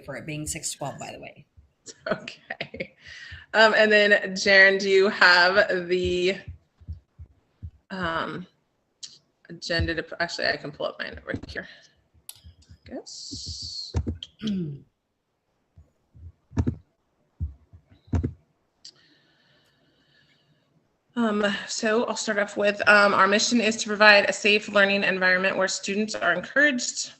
for it being 6:12, by the way. Okay. And then Jaren, do you have the agenda to, actually I can pull up mine right here. I guess. So I'll start off with our mission is to provide a safe learning environment where students are encouraged,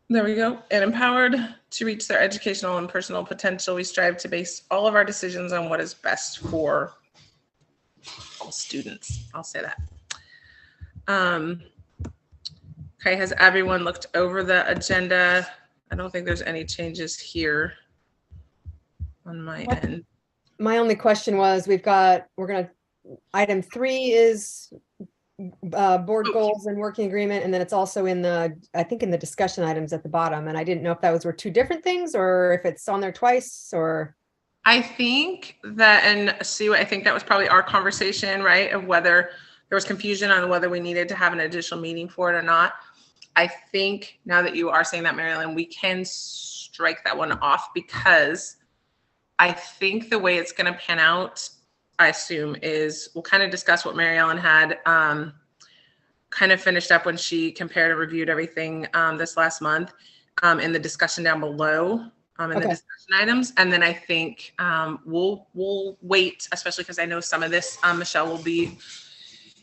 there we go, and empowered to reach their educational and personal potential. We strive to base all of our decisions on what is best for all students. I'll say that. Okay, has everyone looked over the agenda? I don't think there's any changes here on my end. My only question was, item 3 is board goals and working agreement, and then it's also in the discussion items at the bottom, and I didn't know if those were two different things or if it's on there twice, or. I think that, and Sue, I think that was probably our conversation, right, of whether there was confusion on whether we needed to have an additional meeting for it or not. I think now that you are saying that, Marilyn, we can strike that one off, because I think the way it's going to pan out, I assume, is we'll kind of discuss what Mary Ellen had kind of finished up when she compared and reviewed everything this last month in the discussion down below in the discussion items. And then I think we'll wait, especially because I know some of this Michelle will be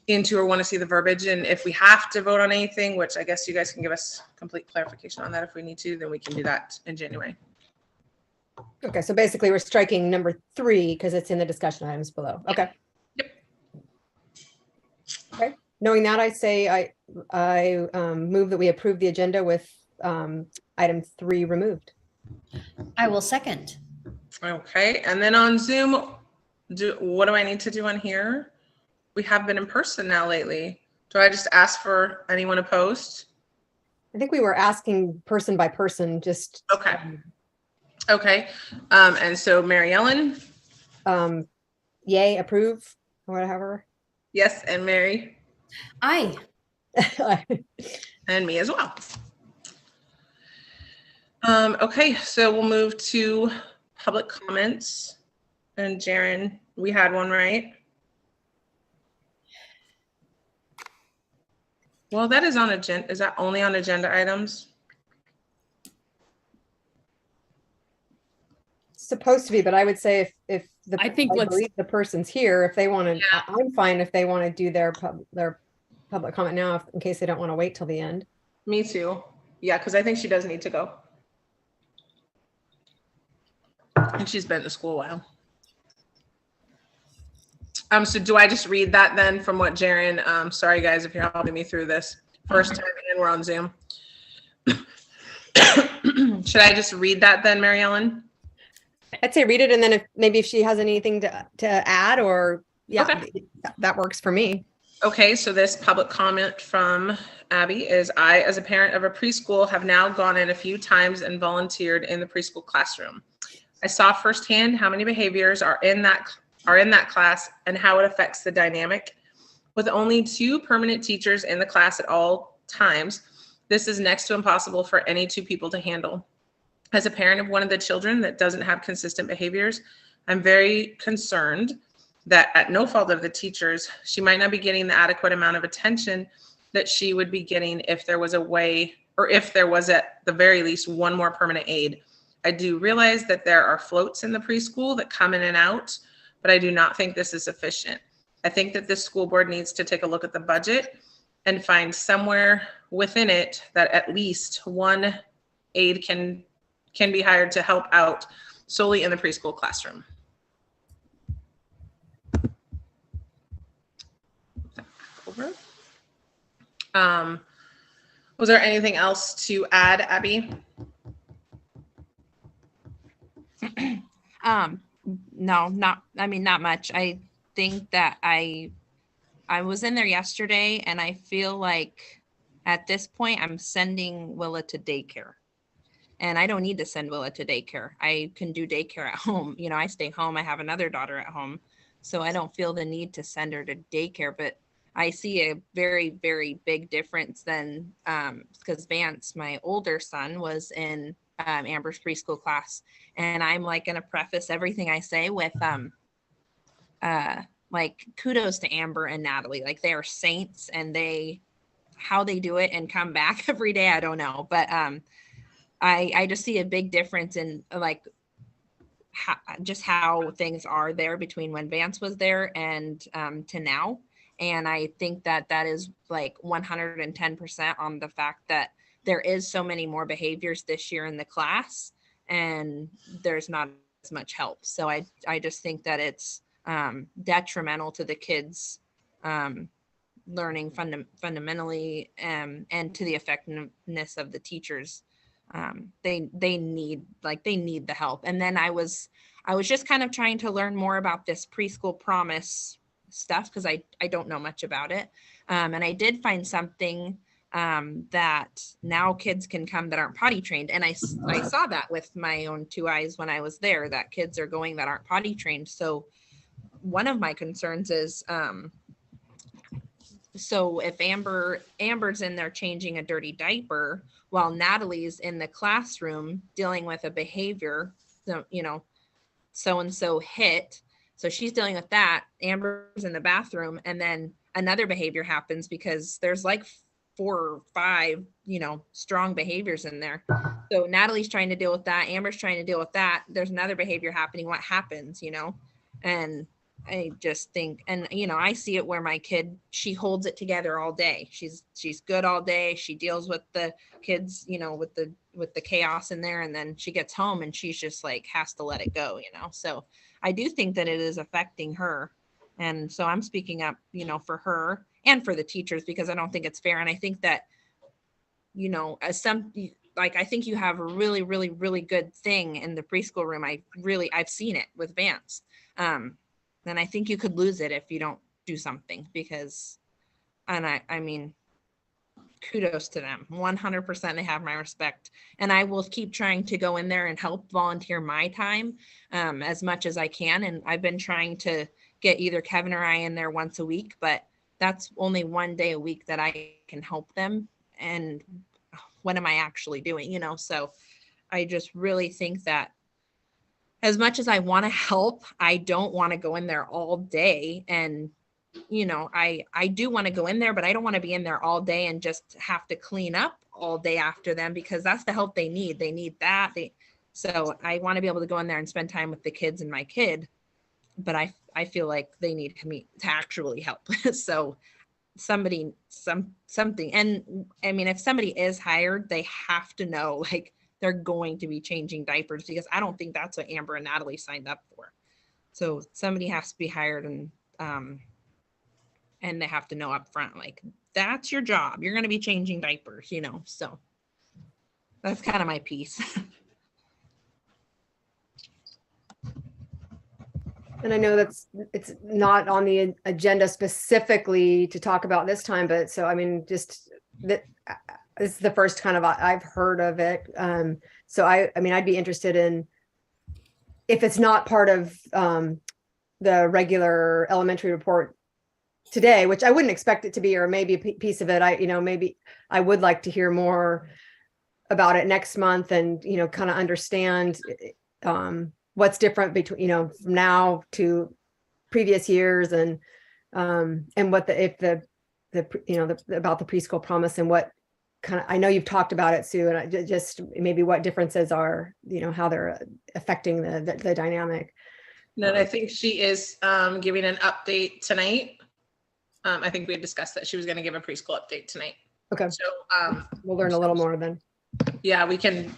into or want to see the verbiage. And if we have to vote on anything, which I guess you guys can give us complete clarification on that if we need to, then we can do that in January. Okay, so basically we're striking number 3 because it's in the discussion items below. Okay. Yep. Okay. Knowing that, I say I move that we approve the agenda with item 3 removed. I will second. Okay, and then on Zoom, what do I need to do on here? We have been in person now lately. Do I just ask for anyone to post? I think we were asking person by person, just. Okay. Okay, and so Mary Ellen? Yay, approve, or whatever. Yes, and Mary? Aye. And me as well. Okay, so we'll move to public comments. And Jaren, we had one, right? Well, that is on agenda. Is that only on agenda items? Supposed to be, but I would say if I believe the person's here, if they want to, Yeah. I'm fine if they want to do their public comment now, in case they don't want to wait till the end. Me too. Yeah, because I think she does need to go. And she's been to school a while. So do I just read that then from what Jaren, sorry guys, if you're helping me through this first time and we're on Zoom. Should I just read that then, Mary Ellen? I'd say read it, and then if she has anything to add, or Okay. that works for me. Okay, so this public comment from Abby is, I, as a parent of a preschool, have now gone in a few times and volunteered in the preschool classroom. I saw firsthand how many behaviors are in that class and how it affects the dynamic. With only 2 permanent teachers in the class at all times, this is next to impossible for any 2 people to handle. As a parent of one of the children that doesn't have consistent behaviors, I'm very concerned that at no fault of the teachers, she might not be getting the adequate amount of attention that she would be getting if there was a way, or if there was at the very least one more permanent aide. I do realize that there are floats in the preschool that come in and out, but I do not think this is sufficient. I think that this school board needs to take a look at the budget and find somewhere within it that at least one aide can be hired to help out solely in the preschool classroom. Over. Was there anything else to add, Abby? No, not much. I think that I was in there yesterday, and I feel like at this point I'm sending Willa to daycare. And I don't need to send Willa to daycare. I can do daycare at home. You know, I stay home. I have another daughter at home. So I don't feel the need to send her to daycare. But I see a very, very big difference than because Vance, my older son, was in Amber's preschool class. And I'm like going to preface everything I say with like kudos to Amber and Natalie. Like they are saints, and how they do it and come back every day, I don't know. But I just see a big difference in like just how things are there between when Vance was there and to now. And I think that is like 110% on the fact that there is so many more behaviors this year in the class, and there's not as much help. So I just think that it's detrimental to the kids learning fundamentally, and to the effectiveness of the teachers. They need the help. And then I was just kind of trying to learn more about this preschool promise stuff, because I don't know much about it. And I did find something that now kids can come that aren't potty trained. And I saw that with my own two eyes when I was there, that kids are going that aren't potty trained. So one of my concerns is, so if Amber's in there changing a dirty diaper while Natalie's in the classroom dealing with a behavior, so-and-so hit. So she's dealing with that. Amber's in the bathroom, and then another behavior happens because there's like 4 or 5, strong behaviors in there. So Natalie's trying to deal with that. Amber's trying to deal with that. There's another behavior happening. What happens, And I just think, and I see it where my kid, she holds it together all day. She's good all day. She deals with the kids, with the chaos in there, and then she gets home and she's just like has to let it go, So I do think that it is affecting her. And so I'm speaking up, for her and for the teachers, because I don't think it's fair. And I think that, I think you have a really, really, really good thing in the preschool room. I've seen it with Vance. And I think you could lose it if you don't do something, because, and I mean, kudos to them. 100% they have my respect. And I will keep trying to go in there and help volunteer my time as much as I can. And I've been trying to get either Kevin or I in there once a week, but that's only one day a week that I can help them. And what am I actually doing? So I just really think that as much as I want to help, I don't want to go in there all day. And, I do want to go in there, but I don't want to be in there all day and just have to clean up all day after them, because that's the help they need. They need that. So I want to be able to go in there and spend time with the kids and my kid, but I feel like they need to actually help. So something. And I mean, if somebody is hired, they have to know, like, they're going to be changing diapers, because I don't think that's what Amber and Natalie signed up for. So somebody has to be hired, and they have to know up front, like, that's your job. You're going to be changing diapers, so that's kind of my piece. And I know it's not on the agenda specifically to talk about this time, but so, I mean, just that this is the first kind of I've heard of it. So I mean, I'd be interested in, if it's not part of the regular elementary report today, which I wouldn't expect it to be, or maybe a piece of it, maybe I would like to hear more about it next month, and, kind of understand what's different between, from now to previous years, and what about the preschool promise, and what kind of, I know you've talked about it, Sue, and just maybe what differences are, how they're affecting the dynamic. And I think she is giving an update tonight. I think we had discussed that she was going to give a preschool update tonight. Okay. So we'll learn a little more then. Yeah, we can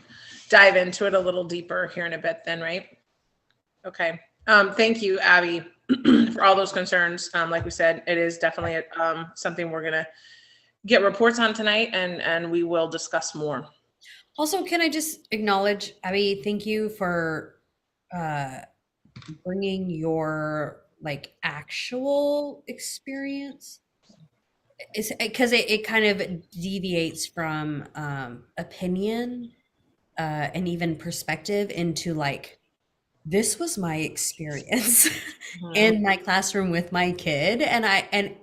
dive into it a little deeper here in a bit then, right? Okay. Thank you, Abby, for all those concerns. Like we said, it is definitely something we're going to get reports on tonight, and we will discuss more. Also, can I just acknowledge, Abby, thank you for bringing your actual experience. It's because it kind of deviates from opinion and even perspective into this was my experience Mhm. in my classroom with my kid, and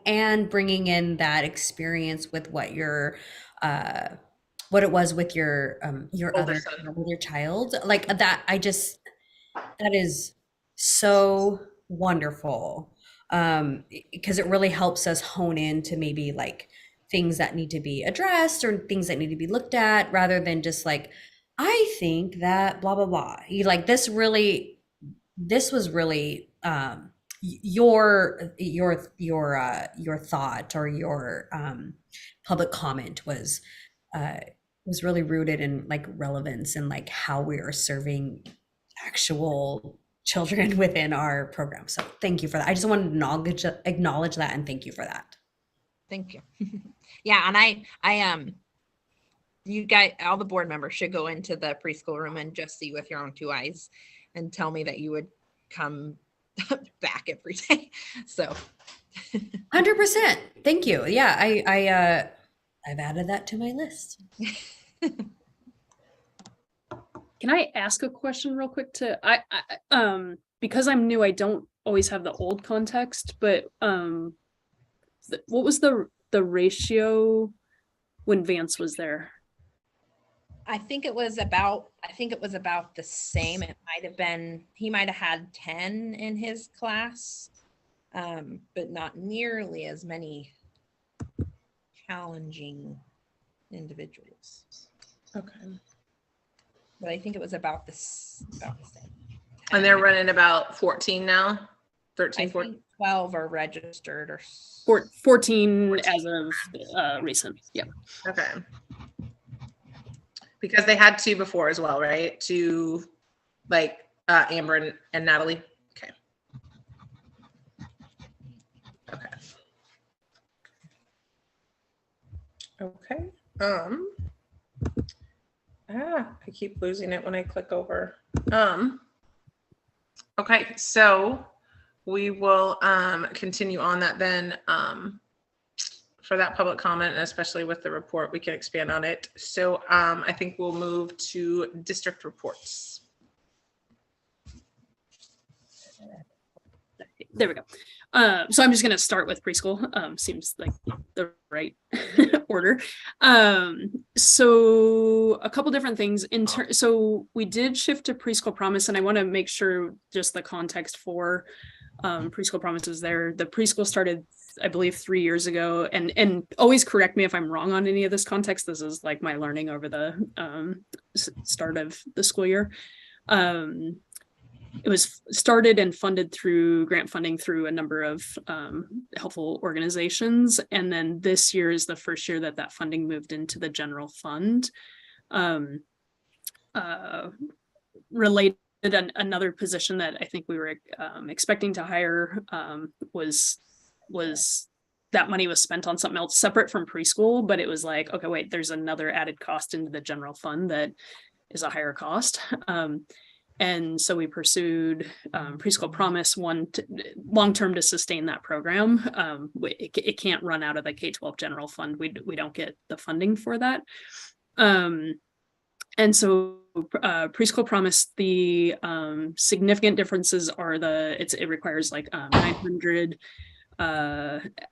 and bringing in that experience with what it was with your Older other son. with your child, like that. That is so wonderful, because it really helps us hone in to maybe like things that need to be addressed or things that need to be looked at, rather than just like, I think that blah blah blah. You like this was really your thought, or your public comment uh was really rooted in like relevance and like how we are serving actual children within our program. So thank you for that. I just wanted to acknowledge that and thank you for that. Thank you. Yeah, and you guys, all the board members should go into the preschool room and just see with your own two eyes and tell me that you would come back every day. So 100%. Thank you. Yeah, I've added that to my list. Can I ask a question real quick because I'm new, I don't always have the old context, but what was the ratio when Vance was there? I think it was about the same. It might have been, he might have had 10 in his class, but not nearly as many challenging individuals. Okay. But I think it was about the same. And they're running about 14 now, I 13, 14. think 12 are registered or 14 as of recent. Yeah. Okay. Because they had 2 before as well, right? 2, like Amber and Natalie. Okay. Okay. Okay. I keep losing it when I click over. Okay, so we will continue on that then. For that public comment, and especially with the report, we can expand on it. So I think we'll move to district reports. There we go. So I'm just going to start with preschool. Seems like the right order. So a couple different things so we did shift to preschool promise, and I want to make sure just the context for preschool promises there. The preschool started, I believe, 3 years ago, and always correct me if I'm wrong on any of this context. This is like my learning over the start of the school year. It was started and funded through grant funding through a number of helpful organizations. And then this year is the first year that funding moved into the general fund. Related, another position that I think we were expecting to hire was that money was spent on something else separate from preschool, but it was like, okay, wait, there's another added cost into the general fund that is a higher cost. And so we pursued Preschool Promise long-term to sustain that program. It can't run out of the K-12 general fund. We don't get the funding for that. And so Preschool Promise, the significant differences are it requires like 900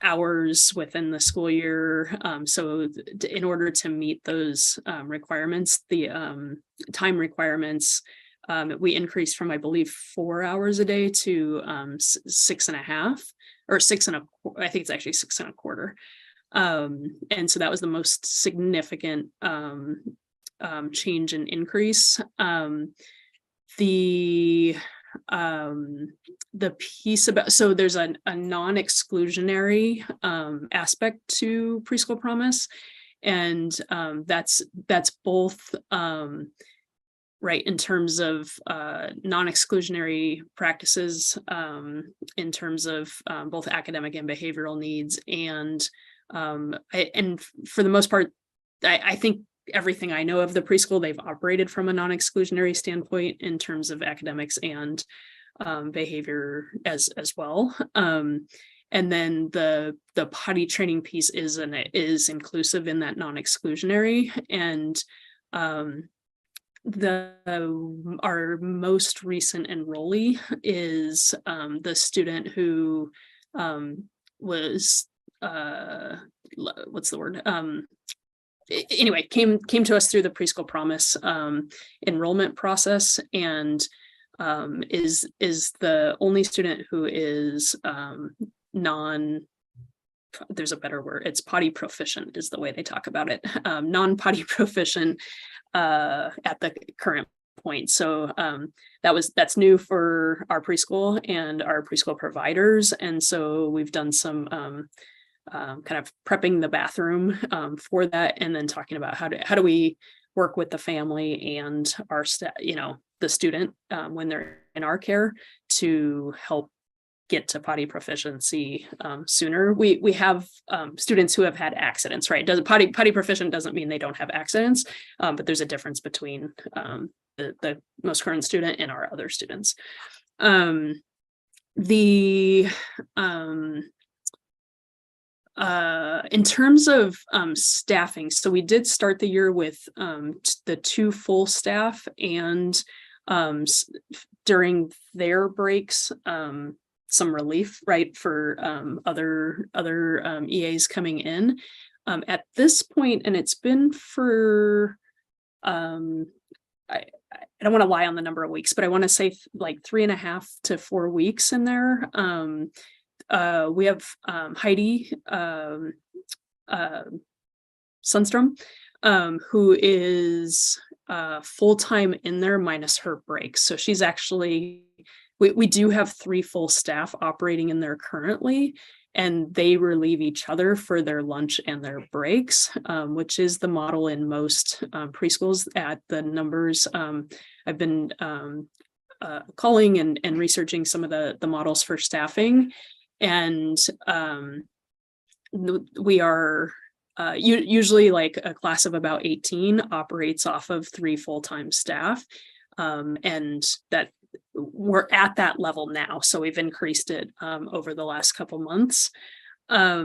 hours within the school year. So in order to meet those requirements, the time requirements, we increased from, I believe, 4 hours a day to 6.5 or 6.25. I think it's actually 6.25. And so that was the most significant change and increase. The piece about, so there's a non-exclusionary aspect to Preschool Promise, and that's both right in terms of non-exclusionary practices, in terms of both academic and behavioral needs, and for the most part, I think everything I know of the preschool, they've operated from a non-exclusionary standpoint in terms of academics and behavior as well. And then the potty training piece is inclusive in that non-exclusionary, and our most recent enrollee is the student who was what's the word? Anyway, came to us through the Preschool Promise enrollment process, and is the only student who is there's a better word, it's potty proficient is the way they talk about it, non-potty proficient at the current point. So that's new for our preschool and our preschool providers, and so we've done some kind of prepping the bathroom for that, and then talking about how do we work with the family and our staff, the student when they're in our care, to help get to potty proficiency sooner. We have students who have had accidents, right? Potty proficient doesn't mean they don't have accidents, but there's a difference between the most current student and our other students. In terms of staffing, so we did start the year with the 2 full staff, and during their breaks, some relief, right, for other EAs coming in. At this point, and it's been for I don't want to lie on the number of weeks, but I want to say like 3.5 to 4 weeks in there. We have Heidi Sundstrom, who is full-time in there minus her breaks. So she's actually, we do have 3 full staff operating in there currently, and they relieve each other for their lunch and their breaks, which is the model in most preschools at the numbers. I've been calling and researching some of the models for staffing, and we are usually like a class of about 18 operates off of 3 full-time staff, and that we're at that level now. So we've increased it over the last couple months. I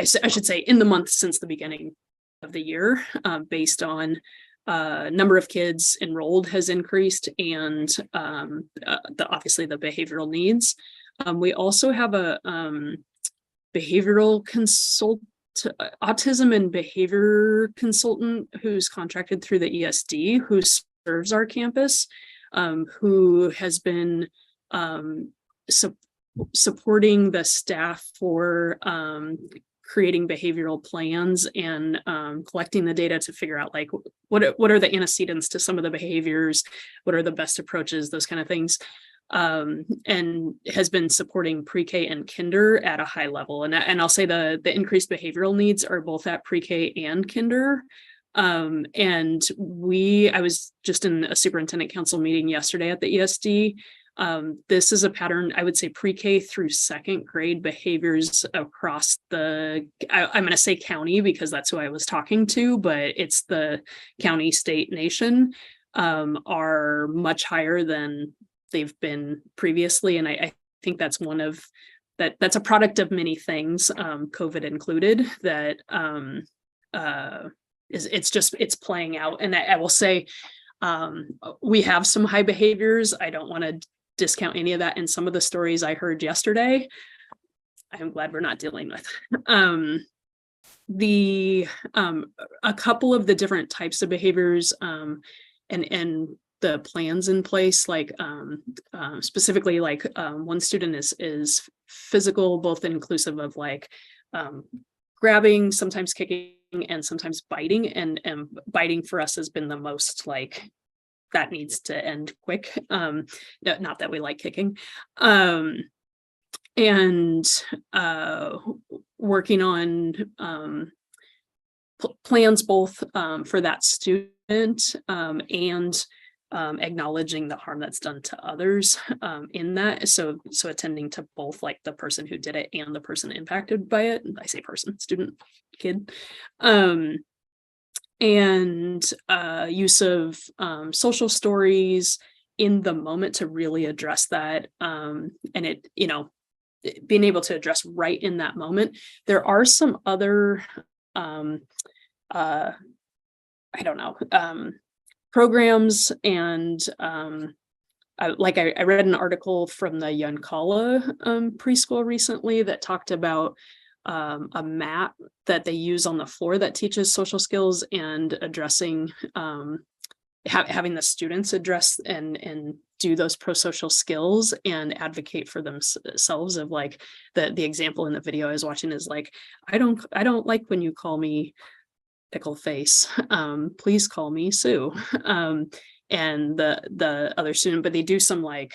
should say in the month since the beginning of the year, based on number of kids enrolled has increased, and obviously the behavioral needs. We also have a behavioral autism and behavior consultant who's contracted through the ESD, who serves our campus, who has been supporting the staff for creating behavioral plans and collecting the data to figure out like what are the antecedents to some of the behaviors, what are the best approaches, those kind of things. And has been supporting pre-K and kinder at a high level. And I'll say the increased behavioral needs are both at pre-K and kinder. And I was just in a superintendent council meeting yesterday at the ESD. This is a pattern, I would say pre-K through 2nd grade behaviors across I'm going to say county because that's who I was talking to, but it's the county, state, nation, are much higher than they've been previously. And I think that's that's a product of many things, COVID included, that it's playing out. And I will say, we have some high behaviors. I don't want to discount any of that in some of the stories I heard yesterday. I'm glad we're not dealing with. A couple of the different types of behaviors, and the plans in place, like specifically like one student is physical, both inclusive of like grabbing, sometimes kicking, and sometimes biting, and biting for us has been the most like that needs to end quick. Not that we like kicking, and working on plans both for that student and acknowledging the harm that's done to others in that. So attending to both like the person who did it and the person impacted by it. I say person, student, kid. And use of social stories in the moment to really address that. And it, being able to address right in that moment. There are some other, I don't know, programs. And I read an article from the Yoncalla preschool recently that talked about a mat that they use on the floor that teaches social skills and addressing having the students address and do those pro-social skills and advocate for themselves. Of like the example in the video I was watching is like, I don't like when you call me pickle face, please call me Sue. And the other student, but they do some like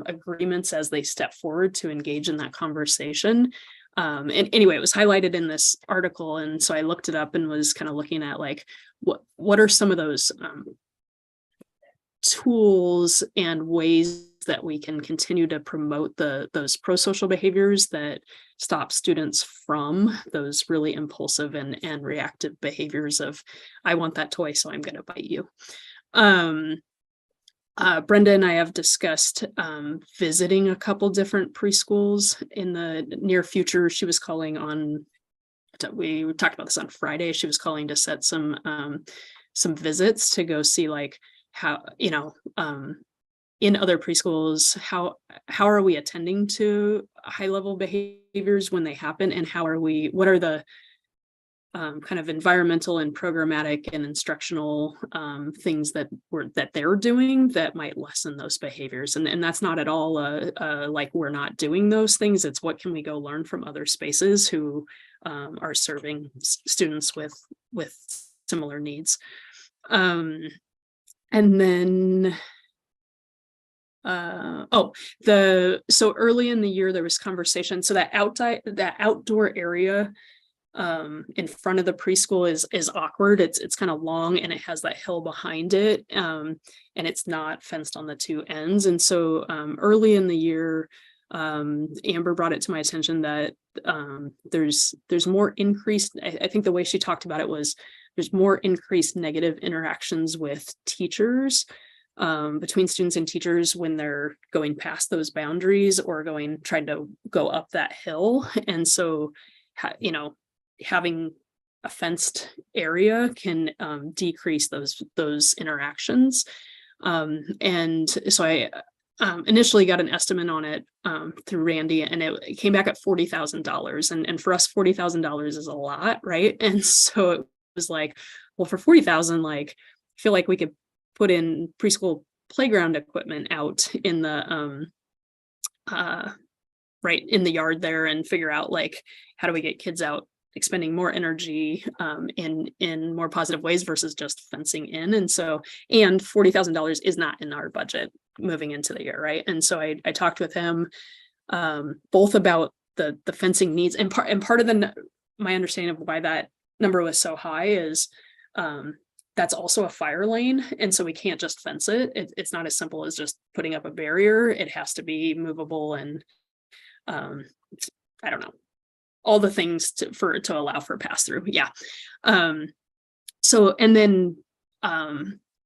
agreements as they step forward to engage in that conversation. And anyway, it was highlighted in this article, and so I looked it up and was kind of looking at like what are some of those tools and ways that we can continue to promote those pro-social behaviors that stop students from those really impulsive and reactive behaviors of, I want that toy, so I'm going to bite you. Brenda and I have discussed visiting a couple different preschools in the near future. She was calling on, we talked about this on Friday, she was calling to set some visits to go see like how, in other preschools, how are we attending to high level behaviors when they happen, and what are the kind of environmental and programmatic and instructional things that they're doing that might lessen those behaviors. And that's not at all like we're not doing those things. It's what can we go learn from other spaces who are serving students with similar needs. And then so early in the year there was conversation. So that outdoor area in front of the preschool is awkward. It's kind of long, and it has that hill behind it, and it's not fenced on the two ends. And so early in the year, Amber brought it to my attention that there's more increased, I think the way she talked about it was there's more increased negative interactions with teachers, between students and teachers when they're going past those boundaries or trying to go up that hill. And so, having a fenced area can decrease those interactions. And so I initially got an estimate on it through Randy, and it came back at $40,000. And for us, $40,000 is a lot, right? And so it was like, well, for $40,000, like I feel like we could put in preschool playground equipment out in the right in the yard there and figure out like how do we get kids out expending more energy in more positive ways versus just fencing in. And so, and $40,000 is not in our budget moving into the year, right? And so I talked with him both about the fencing needs, and part of my understanding of why that number was so high is that's also a fire lane, and so we can't just fence it. It's not as simple as just putting up a barrier. It has to be movable and I don't know, all the things to allow for pass through. Yeah. So, and then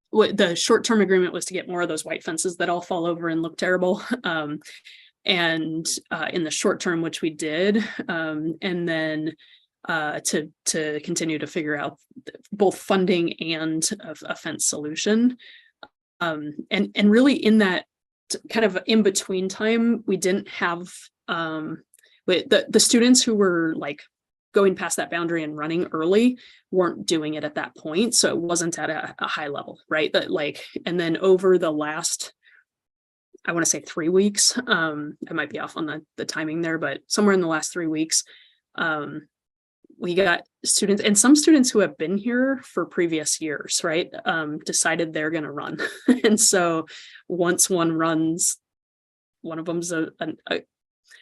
what the short-term agreement was to get more of those white fences that all fall over and look terrible. And in the short term, which we did, and then to continue to figure out both funding and a fence solution. And really in that kind of in between time, we didn't have the students who were like going past that boundary and running early weren't doing it at that point. So it wasn't at a high level, right? That like, and then over the last, I want to say 3 weeks, I might be off on the timing there, but somewhere in the last 3 weeks, we got students, and some students who have been here for previous years, right, decided they're going to run. And so once one runs, one of them's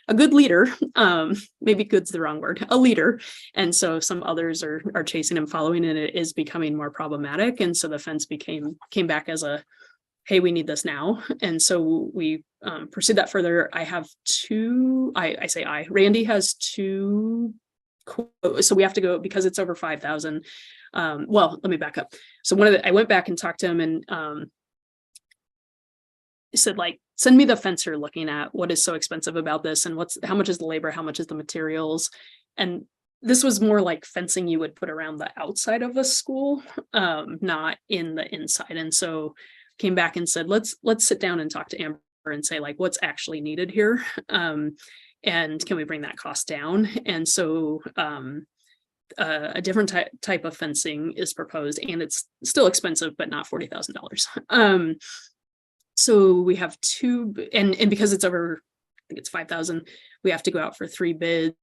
a good leader, maybe good's the wrong word, a leader. And so some others are chasing and following, and it is becoming more problematic. And so the fence came back as a, hey, we need this now. And so we pursued that further. I have Randy has two, so we have to go because it's over 5,000. Well, let me back up. So I went back and talked to him and said, like, send me the fence you're looking at. What is so expensive about this? And how much is the labor? How much is the materials? And this was more like fencing you would put around the outside of a school, not in the inside. And so came back and said, let's sit down and talk to Amber and say like, what's actually needed here? And can we bring that cost down? And so a different type of fencing is proposed, and it's still expensive, but not $40,000. So we have two, and because it's over, I think it's 5,000, we have to go out for 3 bids.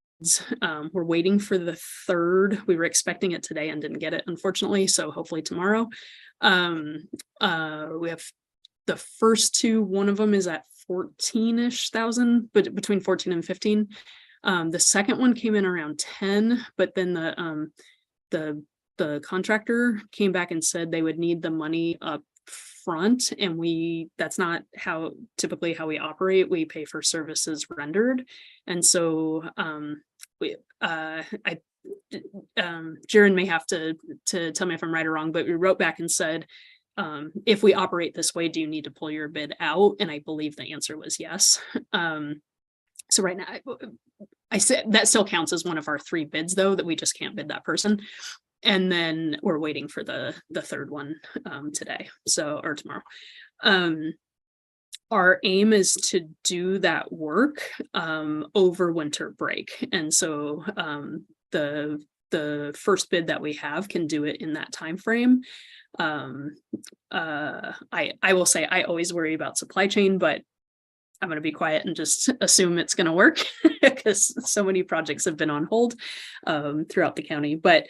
We're waiting for the third. We were expecting it today and didn't get it, unfortunately. So hopefully tomorrow. We have the first 2. One of them is at 14-ish thousand, but between 14 and 15. The second one came in around 10, but then the contractor came back and said they would need the money up front, and that's not typically how we operate. We pay for services rendered. And so Jaron may have to tell me if I'm right or wrong, but we wrote back and said, if we operate this way, do you need to pull your bid out? And I believe the answer was yes. So right now, I said that still counts as one of our 3 bids, though, that we just can't bid that person. And then we're waiting for the third one today, or tomorrow. Our aim is to do that work over winter break. And so the first bid that we have can do it in that time frame. I will say I always worry about supply chain, but I'm going to be quiet and just assume it's going to work because so many projects have been on hold throughout the county. But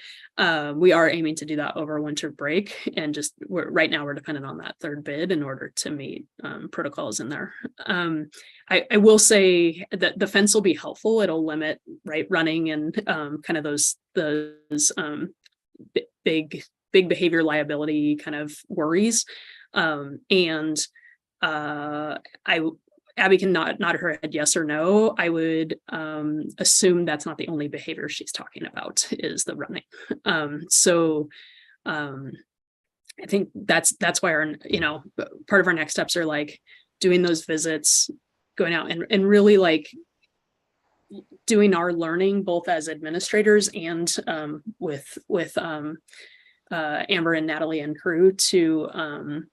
we are aiming to do that over winter break, and right now we're dependent on that third bid in order to meet protocols in there. I will say that the fence will be helpful. It'll limit running and kind of those big behavior liability kind of worries. Abby can nod her head yes or no. I would assume that's not the only behavior she's talking about is the running. I think that's why our, part of our next steps are like doing those visits, going out and really like doing our learning both as administrators and with Amber and Natalie and crew to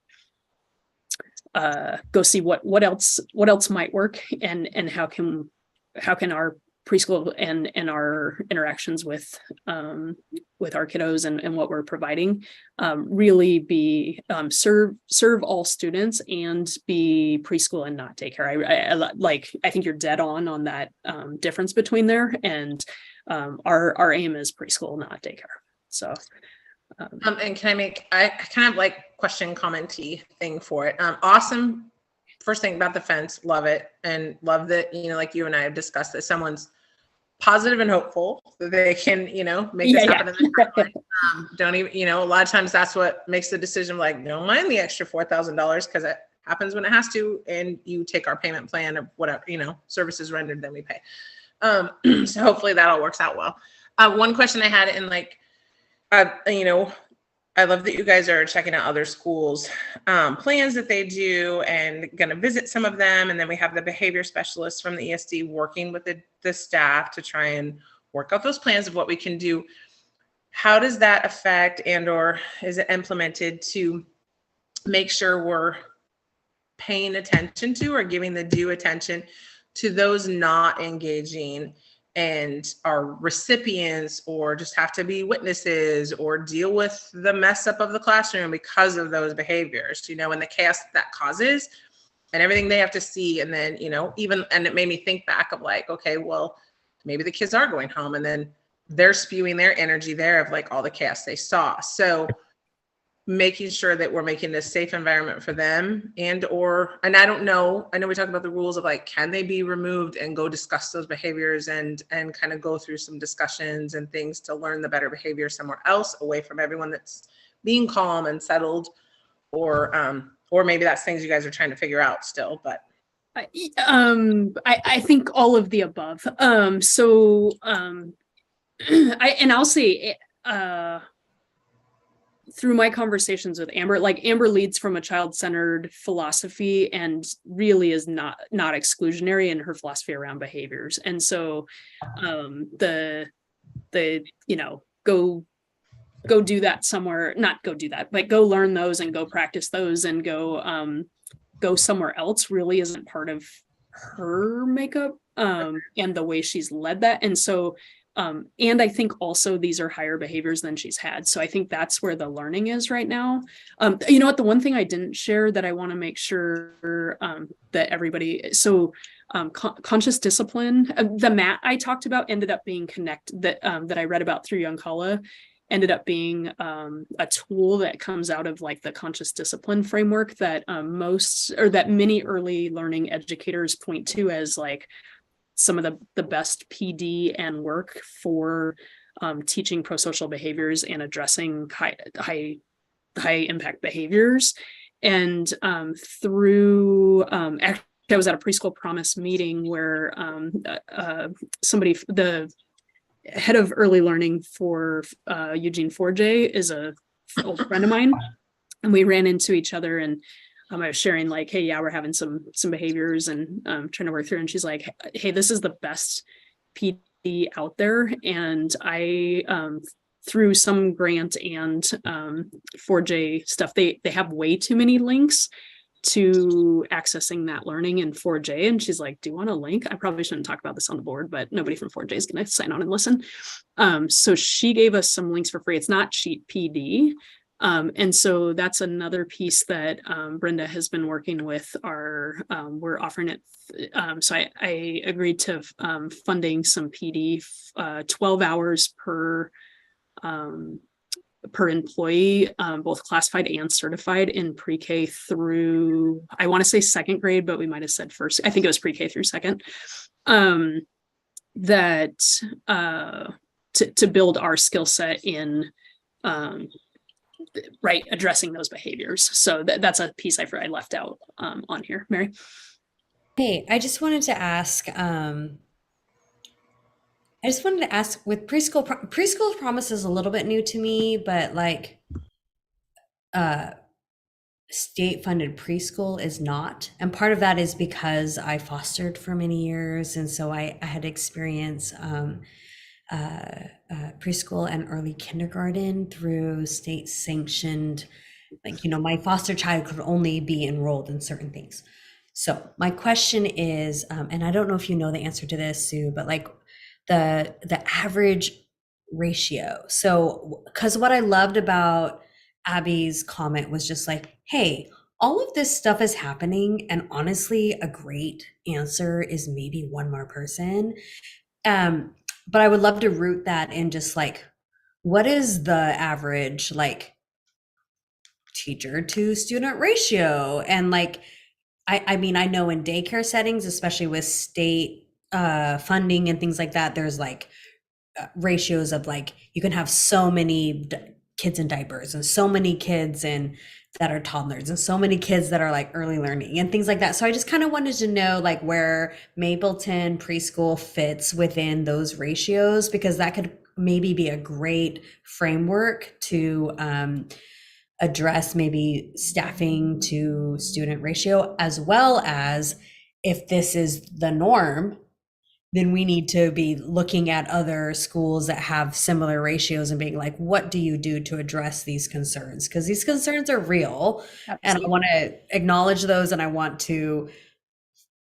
go see what else might work and how can our preschool and our interactions with our kiddos and what we're providing really be serve all students and be preschool and not daycare. I think you're dead on that difference between there, and our aim is preschool, not daycare. So and can I kind of like question commenty thing for it. Awesome. First thing about the fence, love it. And love that, like you and I have discussed, that someone's positive and hopeful that they can, make this happen. Don't even, a lot of times that's what makes the decision like, don't mind the extra $4,000 because it happens when it has to. And you take our payment plan or whatever, services rendered, then we pay. So hopefully that all works out well. One question I had in I love that you guys are checking out other schools' plans that they do and going to visit some of them. And then we have the behavior specialists from the ESD working with the staff to try and work out those plans of what we can do. How does that affect or is it implemented to make sure we're paying attention to or giving the due attention to those not engaging and are recipients or just have to be witnesses or deal with the mess up of the classroom because of those behaviors, and the chaos that causes and everything they have to see. And then, and it made me think back of like, okay, well, maybe the kids are going home and then they're spewing their energy there of like all the chaos they saw. So making sure that we're making this safe environment for them and I don't know, I know we talked about the rules of like, can they be removed and go discuss those behaviors and kind of go through some discussions and things to learn the better behavior somewhere else away from everyone that's being calm and settled, or maybe that's things you guys are trying to figure out still, but. I think all of the above. I'll say, through my conversations with Amber, Amber leads from a child-centered philosophy and really is not exclusionary in her philosophy around behaviors. And so go do that somewhere, not go do that, but go learn those and go practice those and go somewhere else really isn't part of her makeup and the way she's led that. And so and I think also these are higher behaviors than she's had. So I think that's where the learning is right now. You know what, the one thing I didn't share that I want to make sure that everybody, so conscious discipline, the mat I talked about ended up being that I read about through Young Kala ended up being a tool that comes out of like the conscious discipline framework that that many early learning educators point to as like some of the best PD and work for teaching prosocial behaviors and addressing high impact behaviors. And through actually I was at a preschool promise meeting where the head of early learning for Eugene Forge is a old friend of mine, and we ran into each other, and I was sharing like, hey, yeah, we're having some behaviors and trying to work through. And she's like, hey, this is the best PD out there. And I through some grant and Forge stuff, they have way too many links to accessing that in 4J. And she's like, do you want a link? I probably shouldn't talk about this on the board, but nobody from 4J is going to sign on and listen. So she gave us some links for free. It's not cheap PD. And so that's another piece that Brenda has been working with we're offering it. So I agreed to funding some PD, 12 hours per employee, both classified and certified in pre-K through, I want to say second grade, but we might have said first. I think it was pre-K through second. That to build our skill set in addressing those behaviors. So that's a piece I left out on here. Mary. Hey, I just wanted to ask. With preschool promise is a little bit new to me, but like state funded preschool is not. And part of that is because I fostered for many years. And so I had experience preschool and early kindergarten through state sanctioned, like, my foster child could only be enrolled in certain things. So my question is, and I don't know if you know the answer to this, Sue, but like, the average ratio. So, because what I loved about Abby's comment was just like, hey, all of this stuff is happening, and honestly, a great answer is maybe one more person. But I would love to root that in just like, what is the average like teacher to student ratio? And like, I mean, I know in daycare settings, especially with state funding and things like that, there's like ratios of like, you can have so many kids in diapers and so many kids that are toddlers and so many kids that are like early learning and things like that. So I just kind of wanted to know like where Mapleton preschool fits within those ratios, because that could maybe be a great framework to address maybe staffing to student ratio, as well as if this is the norm, then we need to be looking at other schools that have similar ratios and being like, what do you do to address these concerns? Because these concerns are real. Absolutely. And I want to acknowledge those and I want to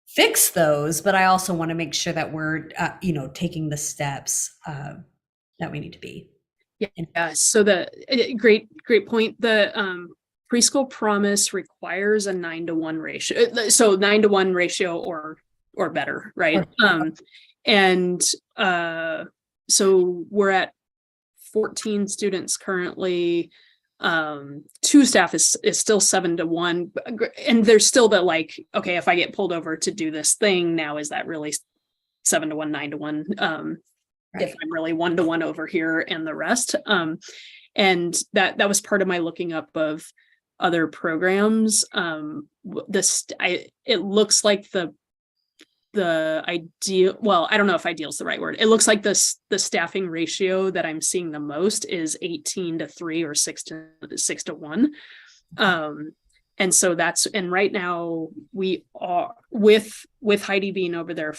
fix those, but I also want to make sure that we're, taking the steps that we need to be. Yeah. So great point. The preschool promise requires a 9-to-1 ratio. So 9-to-1 ratio or better, right? And so we're at 14 students currently. 2 staff is still 7-to-1, and there's still the like, okay, if I get pulled over to do this thing now, is that really 7-to-1, 9-to-1? If I'm really 1-to-1 over here and the rest. And that was part of my looking up of other programs. It looks like the ideal, well, I don't know if ideal is the right word. It looks like the staffing ratio that I'm seeing the most is 18-to-3 or 6-to-1. And so and right now we are with Heidi being over there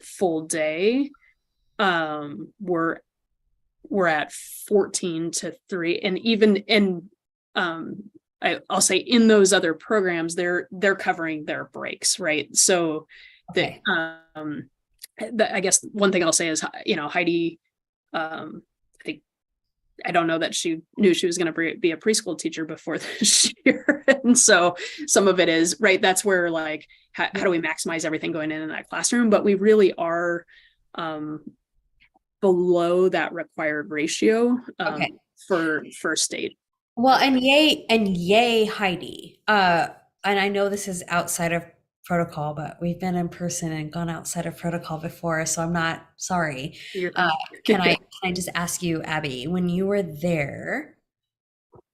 full day. We're we're at 14-3, and even in I'll say in those other programs, they're covering their breaks, right? So Okay. I guess one thing I'll say is, Heidi, I think, I don't know that she knew she was going to be a preschool teacher before this year. And so some of it is, right, that's where like, how do we maximize everything going in that classroom? But we really are below that required ratio Okay. for state. Well, and yay, Heidi. And I know this is outside of protocol, but we've been in person and gone outside of protocol before, so I'm not sorry. Can I just ask you, Abby, when you were there,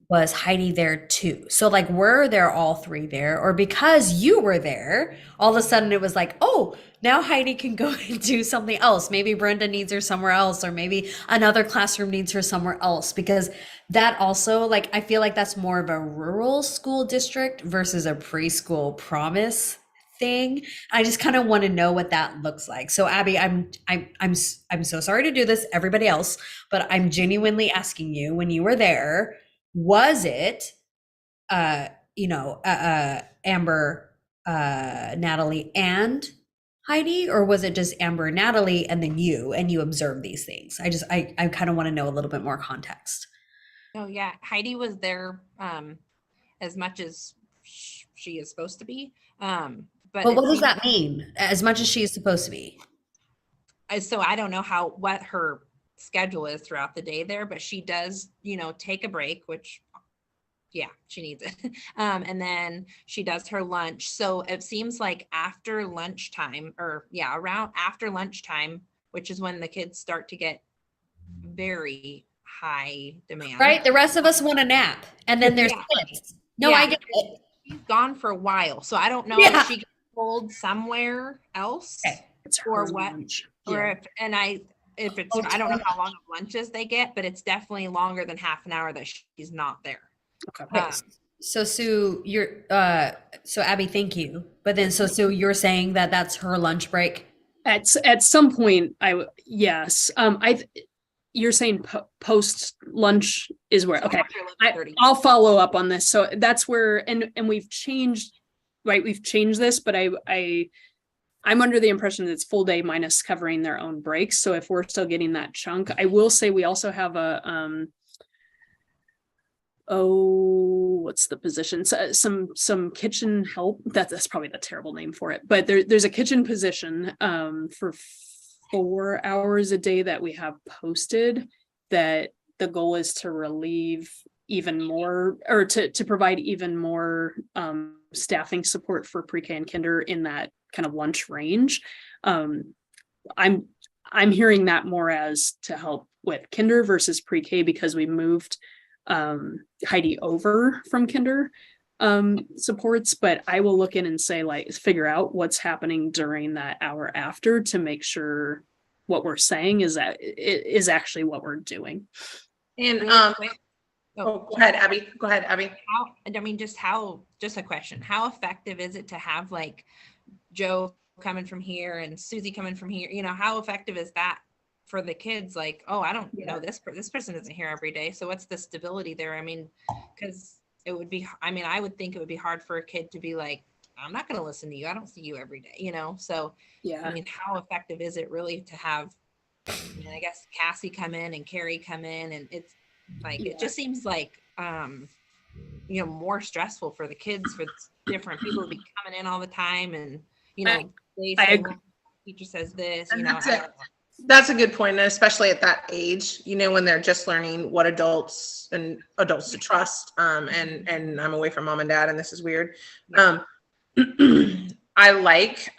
was Heidi there too? So like, were there all three there, or because you were there, all of a sudden it was like, oh, now Heidi can go and do something else. Maybe Brenda needs her somewhere else, or maybe another classroom needs her somewhere else. Because that also, like, I feel like that's more of a rural school district versus a preschool promise thing. I just kind of want to know what that looks like. So Abby, I'm so sorry to do this, everybody else, but I'm genuinely asking you, when you were there, was it Amber, Natalie, and Heidi, or was it just Amber, Natalie, and then you observed these things? I kind of want to know a little bit more context. Oh yeah, Heidi was there as much as she is supposed to be. But Well, what does that mean? As much as she is supposed to be? So I don't know what her schedule is throughout the day there, but she does, take a break, which yeah, she needs it. And then she does her lunch. So it seems like after lunchtime, around after lunchtime, which is when the kids start to get very high demand. Right? The rest of us want a nap. And then there's kids. No, I get it. She's gone for a while. So I don't know Yeah. if she got pulled somewhere else or what. Or if it's, I don't know how long of lunches they get, but it's definitely longer than half an hour that she's not there. Okay. So Sue, so Abby, thank you. But then, so Sue, you're saying that that's her lunch break? At some point, yes. You're saying post lunch is where, okay. I'll follow up on this. So that's where, and we've changed, right? We've changed this, but I'm under the impression that it's full day minus covering their own breaks. So if we're still getting that chunk, I will say we also have what's the position? So, some kitchen help. That's probably the terrible name for it, but there's a kitchen position for 4 hours a day that we have posted, that the goal is to relieve even more, or to provide even more staffing support for pre-K and kinder in that kind of lunch range. I'm hearing that more as to help with kinder versus pre-K, because we moved Heidi over from kinder supports, but I will look in and say, like, figure out what's happening during that hour after to make sure what we're saying is that it is actually what we're doing. And go ahead, Abby. Just a question. How effective is it to have like Joe coming from here and Susie coming from here? How effective is that for the kids? Like, oh, I don't know, this person isn't here every day. So what's the stability there? I mean, because it would be, I would think it would be hard for a kid to be like, I'm not going to listen to you. I don't see you every day, So, yeah, how effective is it really to have, I guess, Cassie come in and Carrie come in, and it's like, it just seems like, more stressful for the kids, for different people to be coming in all the time. And, they say, well, teacher says this, That's a good point, and especially at that age, when they're just learning what adults to trust. And I'm away from mom and dad, and this is weird. I like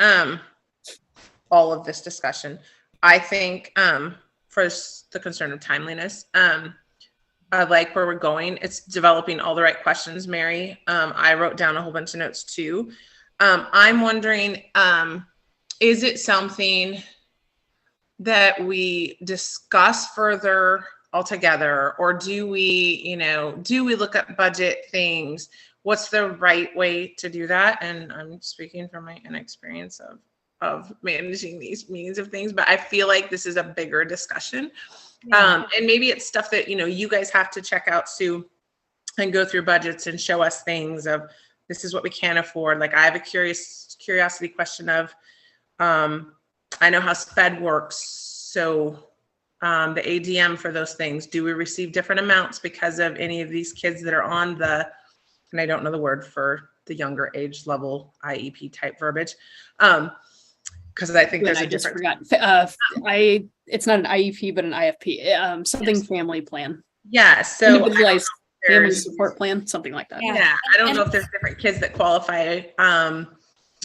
all of this discussion. I think for the concern of timeliness, I like where we're going. It's developing all the right questions, Mary. I wrote down a whole bunch of notes too. I'm wondering, is it something that we discuss further altogether, or do we look at budget things? What's the right way to do that? And I'm speaking from my inexperience of managing these meetings of things, but I feel like this is a bigger discussion. And maybe it's stuff that, you guys have to check out, Sue, and go through budgets and show us things of this is what we can afford. Like I have a curiosity question of, I know how SPED works. So the ADM for those things, do we receive different amounts because of any of these kids that are on and I don't know the word for the younger age level IEP type verbiage. Because I think there's I a just different. forgot. It's not an IEP, but an IFP, something family plan, Yeah. So individualized family there's, support plan, something like that. yeah, I don't know if there's different kids that qualify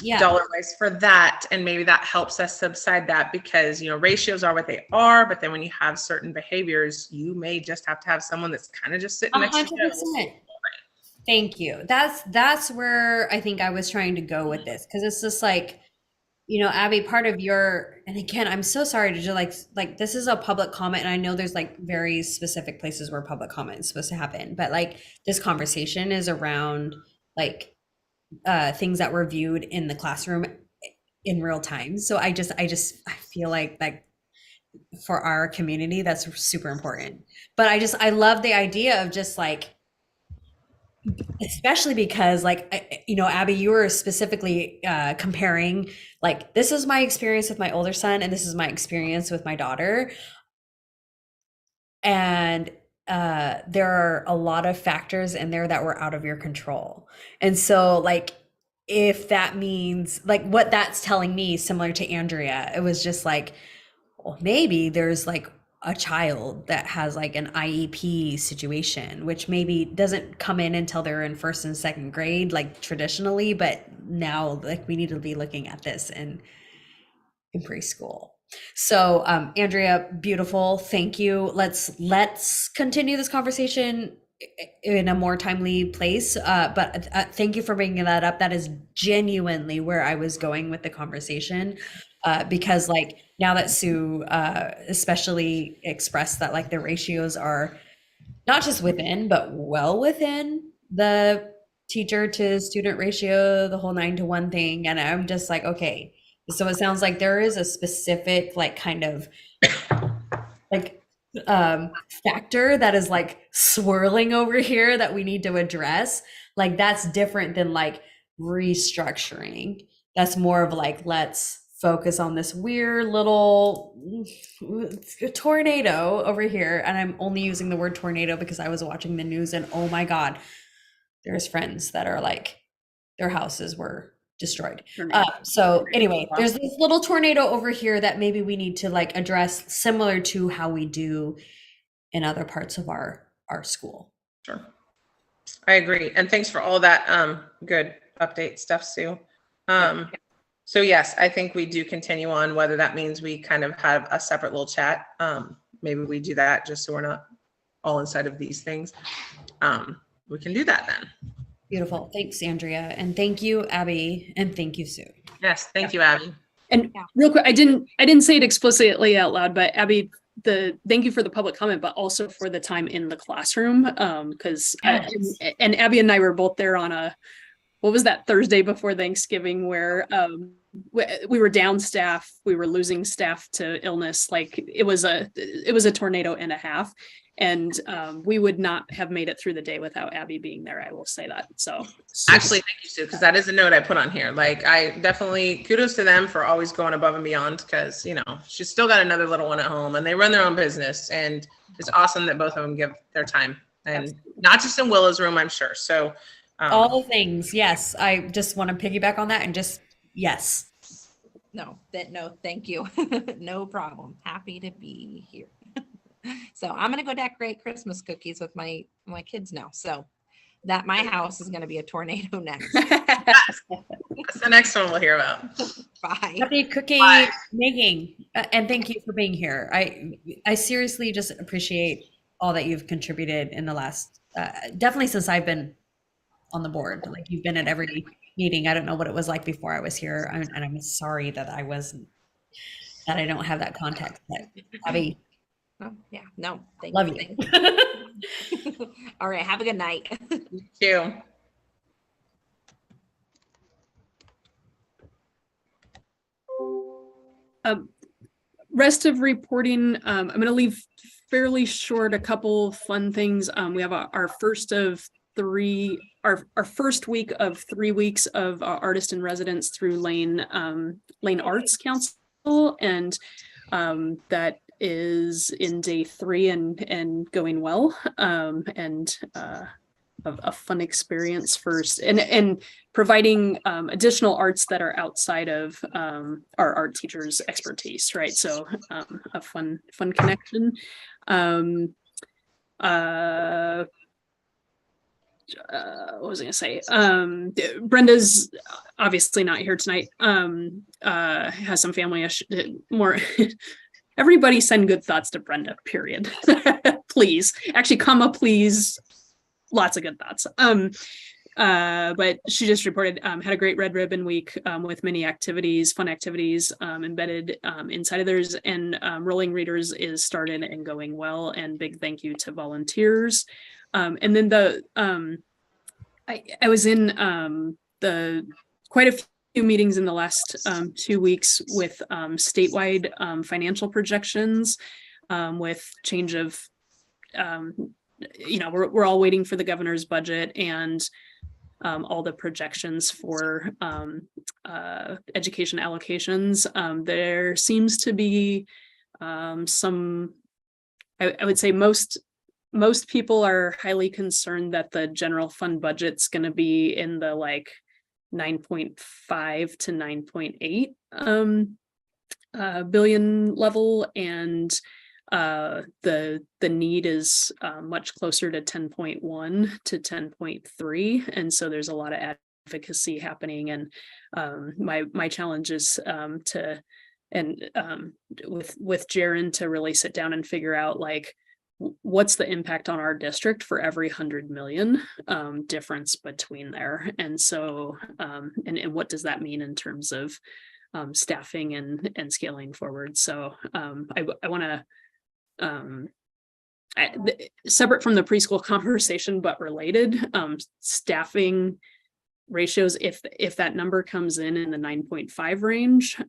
Yeah. dollar wise for that. And maybe that helps us subside that because, ratios are what they are. But then when you have certain behaviors, you may just have to have someone that's kind of just sitting next to you. 100%. Thank you. That's where I think I was trying to go with this, because it's just like, Abby, part of your, and again, I'm so sorry to just like this is a public comment, and I know there's like very specific places where public comment is supposed to happen, but like this conversation is around like things that were viewed in the classroom in real time. So I feel like for our community, that's super important. But I love the idea of just like, especially because like, Abby, you were specifically comparing like, this is my experience with my older son and this is my experience with my daughter. And there are a lot of factors in there that were out of your control. And so like, if that means like what that's telling me, similar to Andrea, it was just like, well, maybe there's like a child that has like an IEP situation, which maybe doesn't come in until they're in first and second grade, like traditionally, but now like we need to be looking at this in preschool. So Andrea, beautiful. Thank you. Let's continue this conversation in a more timely place. But thank you for bringing that up. That is genuinely where I was going with the conversation. Because like now that Sue especially expressed that like the ratios are not just within, but well within the teacher to student ratio, the whole 9-to-1 thing. And I'm just like, okay, so it sounds like there is a specific like kind of like factor that is like swirling over here that we need to address. Like that's different than like restructuring. That's more of like, let's focus on this weird little tornado over here. And I'm only using the word tornado because I was watching the news and oh my God, there's friends that are like, their houses were destroyed. So anyway, there's this little tornado over here that maybe we need to like address, similar to how we do in other parts of our school. Sure. I agree. And thanks for all that good update stuff, Sue. So yes, I think we do continue on, whether that means we kind of have a separate little chat. Maybe we do that just so we're not all inside of these things. We can do that then. Beautiful. Thanks, Andrea. And thank you, Abby. And thank you, Sue. Yes. Thank you, Abby. And real quick, I didn't say it explicitly out loud, but Abby, thank you for the public comment, but also for the time in the classroom. Because and Abby and I were both there on what was that Thursday before Thanksgiving where we were down staff, we were losing staff to illness. Like it was a tornado and a half. And we would not have made it through the day without Abby being there. I will say that. So actually, thank you, Sue, because that is a note I put on here. Like I definitely kudos to them for always going above and beyond because, she's still got another little one at home and they run their own business. And it's awesome that both of them give their time and not just in Willow's room, I'm sure. So all the things. Yes. I just want to piggyback on that and just, yes. No, thank you. No problem. Happy to be here. So I'm going to go decorate Christmas cookies with my kids now. So that my house is going to be a tornado next. that's the next one we'll hear about. Bye. Happy cookie making. And thank you for being here. I seriously just appreciate all that you've contributed in the last, definitely since I've been on the board. Like you've been at every meeting. I don't know what it was like before I was here. And I'm sorry that I don't have that context. But Abby. Oh, yeah, no, thank Love you. you. All right, have a good night. You too. Rest of reporting, I'm going to leave fairly short, a couple fun things. We have our first of three, our first week of 3 weeks of artist in residence through Lane Arts Council, and that is in day 3 and going well. And a fun experience first, and providing additional arts that are outside of our art teachers' expertise, right? So a fun connection. What was I gonna say? Brenda's obviously not here tonight. Has some family more. Everybody send good thoughts to Brenda, period. Please. Actually, comma, please. Lots of good thoughts. But she just reported had a great red ribbon week with many activities, fun activities embedded inside of theirs, and Rolling Readers is started and going well. And big thank you to volunteers. And then I was in the quite a few meetings in the last 2 weeks with statewide financial projections with change of we're all waiting for the governor's budget and all the projections for education allocations. There seems to be some, I would say most people are highly concerned that the general fund budget's going to be in the like 9.5 to 9.8 billion level, and the need is much closer to 10.1 to 10.3, and so there's a lot of advocacy happening. And my challenge is with Jaren to really sit down and figure out like what's the impact on our district for every 100 million difference between there, and so and what does that mean in terms of staffing and scaling forward. So I want to separate from the preschool conversation, but related, staffing ratios, if that number comes in the 9.5 range,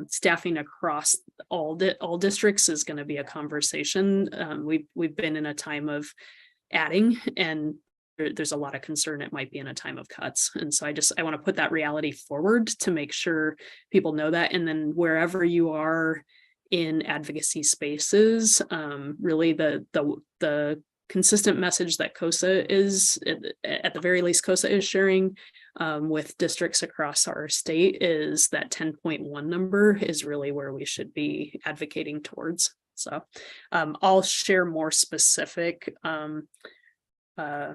staffing across all districts is going to be a conversation. We've been in a time of adding, and there's a lot of concern it might be in a time of cuts. And so I want to put that reality forward to make sure people know that. And then wherever you are in advocacy spaces, really the consistent message that COSA is, at the very least, COSA is sharing with districts across our state is that 10.1 number is really where we should be advocating towards. So I'll share more specific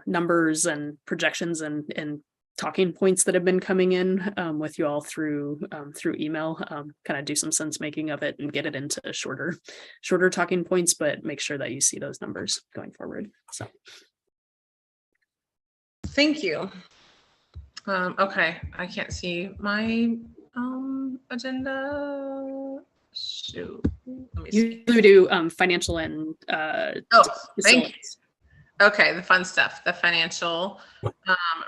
numbers and projections and talking points that have been coming in with you all through email, kind of do some sense making of it and get it into shorter talking points, but make sure that you see those numbers going forward. So Thank you. Okay, I can't see my agenda. Shoot. Let me see. you do financial and Oh, thank you. facilities. Okay, the fun stuff, the financial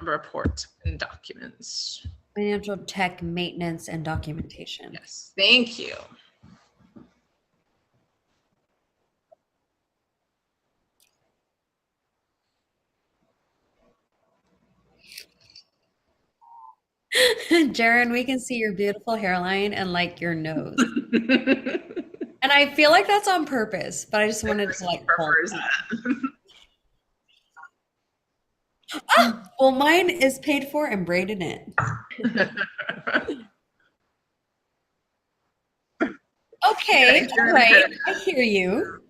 report and documents. Financial tech maintenance and documentation. Yes, thank you. Jaren, we can see your beautiful hairline and like your nose. And I feel like that's on purpose, but I just wanted to like hold Prefers that. Well, mine is paid for and braided in. that. Okay, Yeah, all right, I hear you.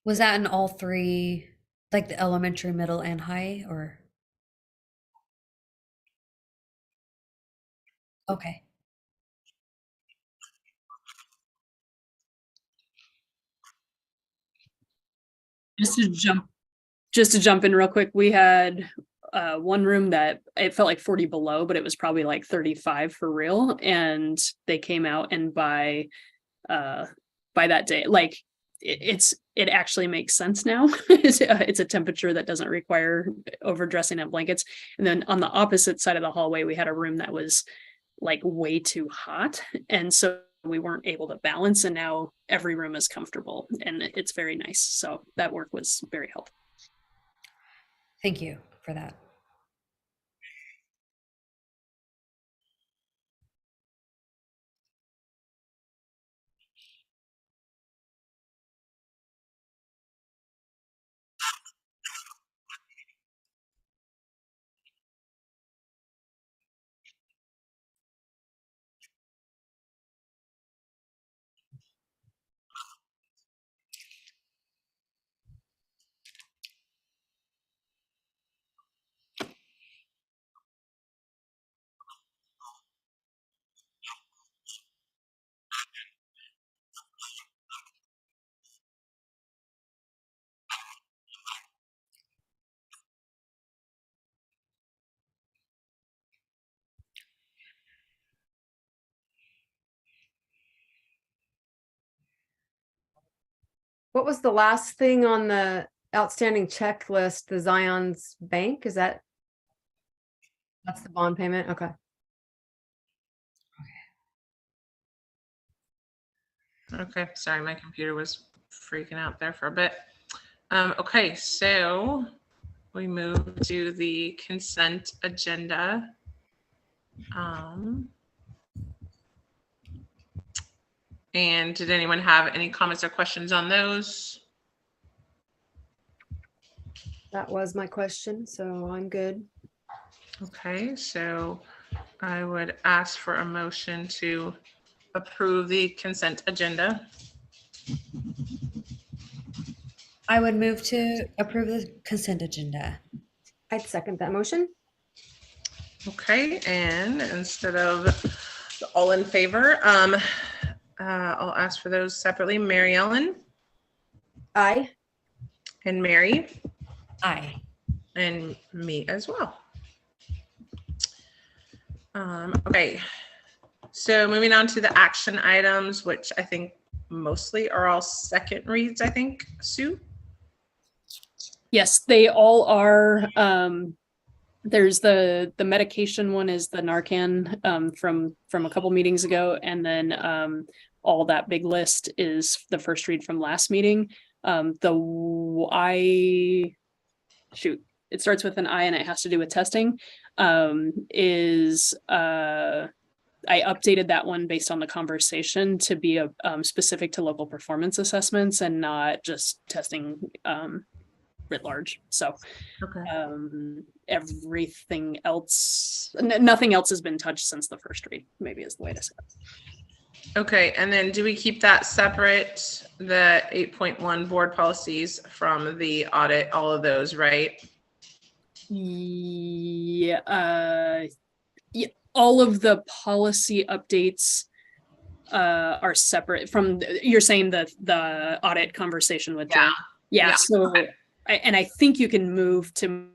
Was that in all three, like the elementary, middle, and high, or? Okay. Just to jump in real quick, we had one room that it felt like 40 below, but it was probably like 35 for real. And they came out, and by that day, like it actually makes sense now. It's a temperature that doesn't require overdressing and blankets. And then on the opposite side of the hallway, we had a room that was like way too hot. And so we weren't able to balance, and now every room is comfortable and it's very nice. So that work was very helpful. Thank you for that. What was the last thing on the outstanding checklist? The Zion's Bank? Is that? That's the bond payment? Okay. Okay, sorry, my computer was freaking out there for a bit. Okay, so we move to the consent agenda. And did anyone have any comments or questions on those? That was my question, so I'm good. Okay, so I would ask for a motion to approve the consent agenda. I would move to approve the consent agenda. I'd second that motion. Okay, and instead of all in favor, I'll ask for those separately. Mary Ellen Aye. and Mary Aye. and me as well. Okay, so moving on to the action items, which I think mostly are all second reads, I think, Sue? Yes, they all are. There's the medication one is the Narcan from a couple meetings ago, and then all that big list is the first read from last meeting. It starts with an I and it has to do with testing. I updated that one based on the conversation to be specific to local performance assessments and not just testing writ large. So everything else, nothing else has been touched since the first read, maybe is the way to say it. Okay, and then do we keep that separate, the 8.1 board policies from the audit, all of those, right? Yeah, yeah, all of the policy updates are separate from, you're saying the audit conversation with Jen? Yeah. So Okay. I think you can move to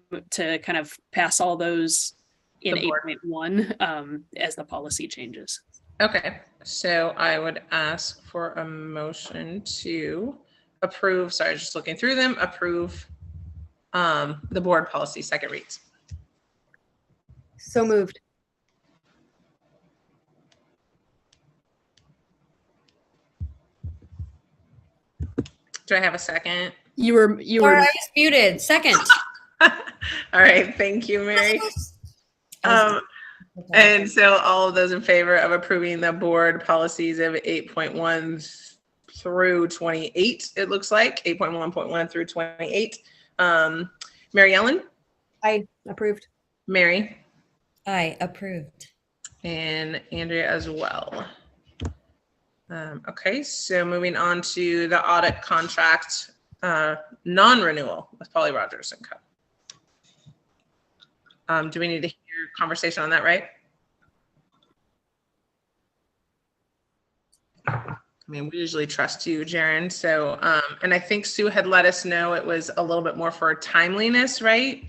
kind of pass all those in The board. 8.1 as the policy changes. Okay, so I would ask for a motion to approve, sorry, just looking through them, approve the board policy second reads. So moved. Do I have a second? You were Sorry, I was muted. Second. All right, thank you, Mary. And so all of those in favor of approving the board policies of 8.1 through 28, it looks like 8.1.1 through 28. Mary Ellen, I approved. Mary, I approved. and Andrea as well. Okay, so moving on to the audit contract, non-renewal with Polly Rogers and Co. Do we need to hear conversation on that, right? I mean, we usually trust you, Jaren. So, and I think Sue had let us know it was a little bit more for timeliness, right?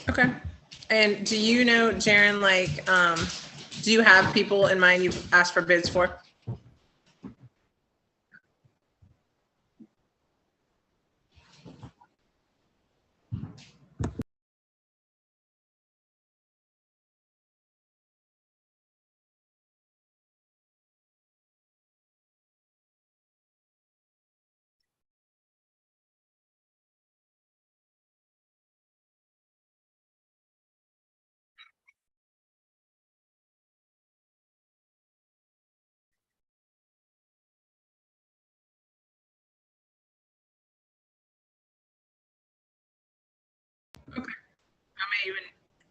Okay. And do you know, Jaren, like, do you have people in mind you've asked for bids for? Okay. I may even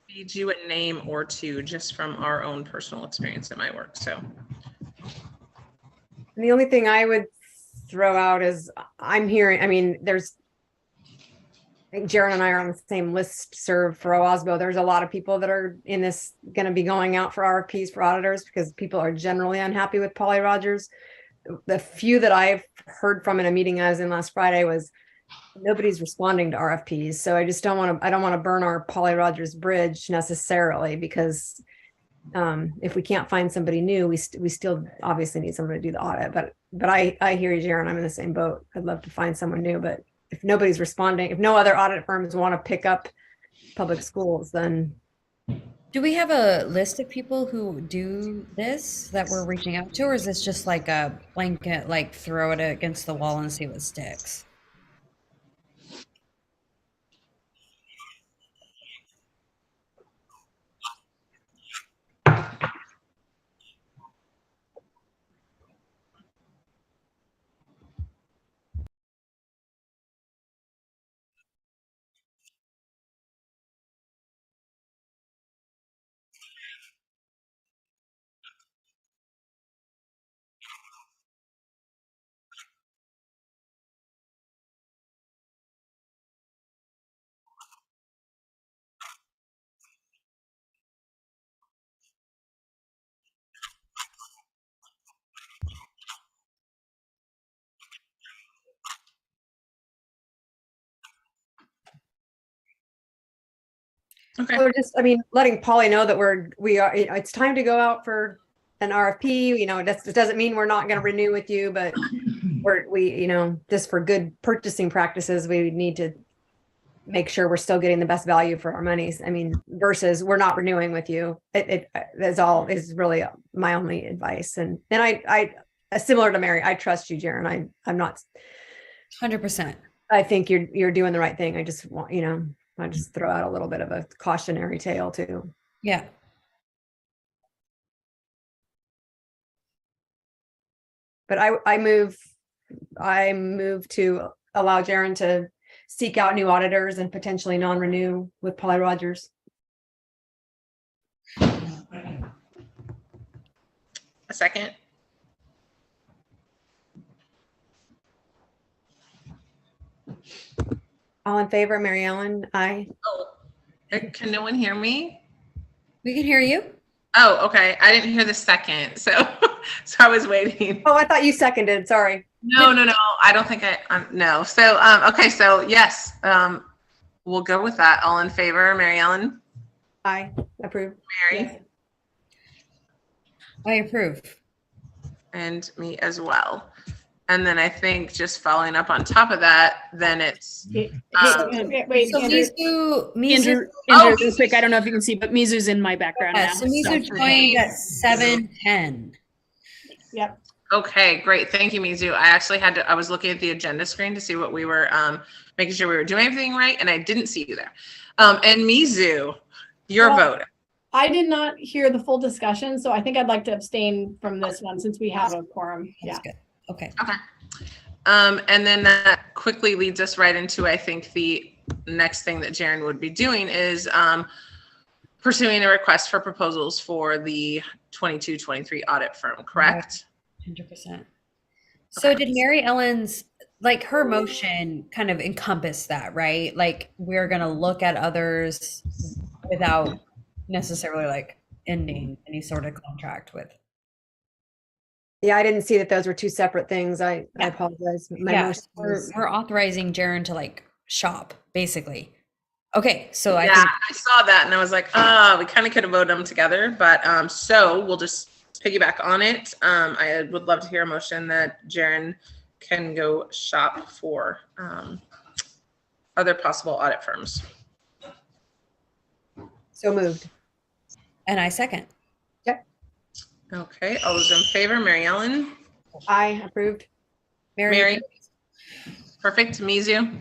feed you a name or two just from our own personal experience in my work. So, And the only thing I would throw out is I'm hearing, I mean, I think Jaron and I are on the same list serve for OASBO. There's a lot of people that are in this going to be going out for RFPs for auditors because people are generally unhappy with Polly Rogers. The few that I've heard from in a meeting I was in last Friday was nobody's responding to RFPs. So I just don't want to burn our Polly Rogers bridge necessarily because if we can't find somebody new, we still obviously need somebody to do the audit. But I hear you, Jaron. I'm in the same boat. I'd love to find someone new, but if nobody's responding, if no other audit firms want to pick up public schools, then Do we have a list of people who do this that we're reaching out to, or is this just like a blanket, like throw it against the wall and see what sticks? okay. or just, I mean, letting Polly know that it's time to go out for an RFP. It doesn't mean we're not going to renew with you, but you know, just for good purchasing practices, we need to make sure we're still getting the best value for our monies. I mean, versus we're not renewing with you. Is really my only advice. And similar to Mary, I trust you, Jaren. I'm not, 100%. I think you're doing the right thing. I just want, you know, I just throw out a little bit of a cautionary tale too. Yeah. But I move to allow Jaren to seek out new auditors and potentially non-renew with Polly Rogers. A second. All in favor, Mary Ellen? Aye. Oh, can no one hear me? We can hear you. Oh, okay. I didn't hear the second, so so I was waiting. Oh, I thought you seconded. Sorry. No. I don't think no. So okay. So yes, we'll go with that. All in favor, Mary Ellen, Aye. Approved. Mary, Yes. I approve. and me as well. And then I think just following up on top of that, then it's Wait, So Andrew, Mizu, Oh. real quick, I don't know if you can see, but Mizu's in my background yeah, now. so Mizu so- joined at 7:10. yep. okay. Great, thank you, Mizu. I actually I was looking at the agenda screen to see what we were making sure we were doing everything right, and I didn't see you there. And Mizu, your Well, vote. I did not hear the full discussion, so I think I'd like to abstain from this one since we have a quorum. Yeah. That's good. Okay. And then that quickly leads us right into, I think, the next thing that Jaren would be doing is pursuing a request for proposals for the 22-23 audit firm, correct? 100%. So did Mary Ellen's, like, her motion kind of encompass that, right? Like, we're going to look at others without necessarily like ending any sort of contract with. Yeah, I didn't see that those were two separate things. I Yeah. apologize. My Yeah, motion we're, was- we're authorizing Jaren to like shop, basically. Okay, so I Yeah, think I saw that and I was like, we kind of could have voted them together, but so we'll just piggyback on it. I would love to hear a motion that Jaren can go shop for other possible audit firms. so moved. and I second. Okay, all those in favor, Mary Ellen, Aye. Approved. Mary, perfect, Mizu.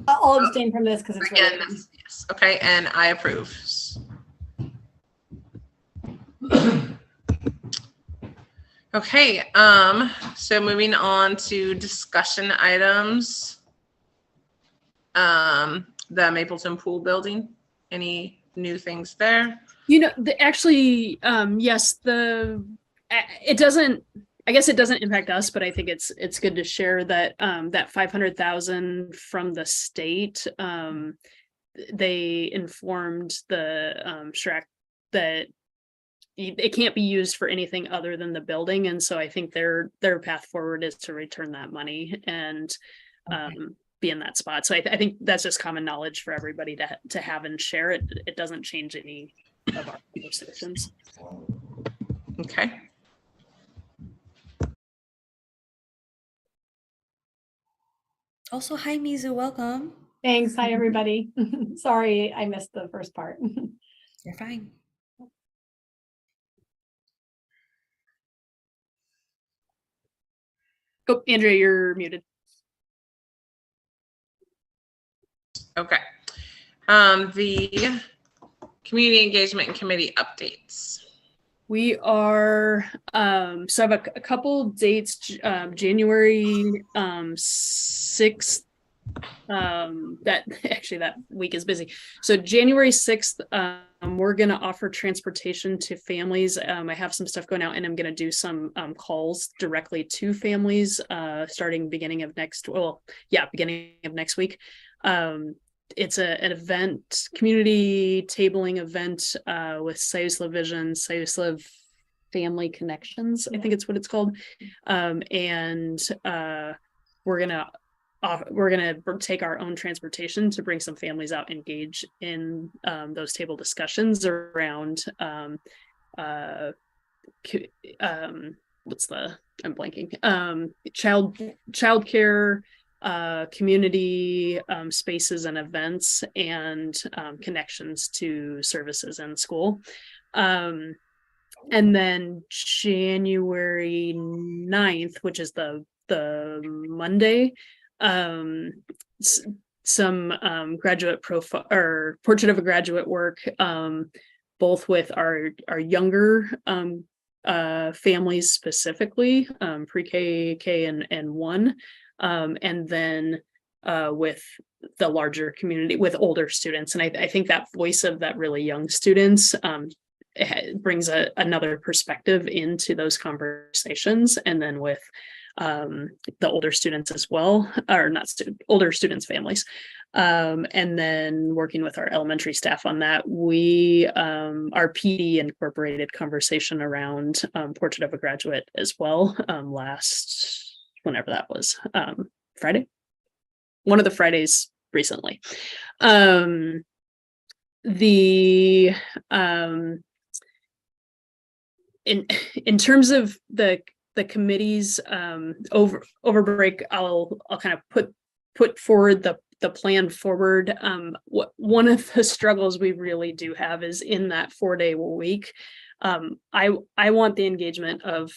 I'll abstain from this because it's Again, related. yes, okay, and I approve. Okay, so moving on to discussion items. The Mapleton Pool Building, any new things there? You know, yes, it doesn't, I guess it doesn't impact us, but I think it's good to share that, that 500,000 from the state, they informed the, SHRAC that it can't be used for anything other than the building. And so I think their path forward is to return that money and, be in that spot. So I think that's just common knowledge for everybody to have and share it. It doesn't change any of our conversations. Okay. Also, hi Mizu, welcome. Thanks. Hi, everybody. Sorry, I missed the first part. You're fine. Oh, Andrea, you're muted. Okay. The community engagement and committee updates. We are, so I have a couple dates, January 6th. That week is busy. So January 6th, we're gonna offer transportation to families. I have some stuff going out and I'm gonna do some calls directly to families starting beginning of next week. It's an event, community tabling event with Sayusla Vision, Sayusla Family Connections, I think it's what it's called. And we're gonna take our own transportation to bring some families out, engage in those table discussions around I'm blanking. Childcare, community spaces and events, and connections to services and school. And then January 9th, which is the Monday, some graduate profile or portrait of a graduate work, both with our younger families specifically, pre-K, K, and one, and then with the larger community with older students. And I think that voice of that really young students brings another perspective into those conversations. And then with the older students as well, or not older students' families. And then working with our elementary staff on that, our PD incorporated conversation around portrait of a graduate as well, last, whenever that was, Friday, one of the Fridays recently. In terms of the committees, over break, I'll kind of put forward the plan forward. One of the struggles we really do have is in that 4-day week. I want the engagement of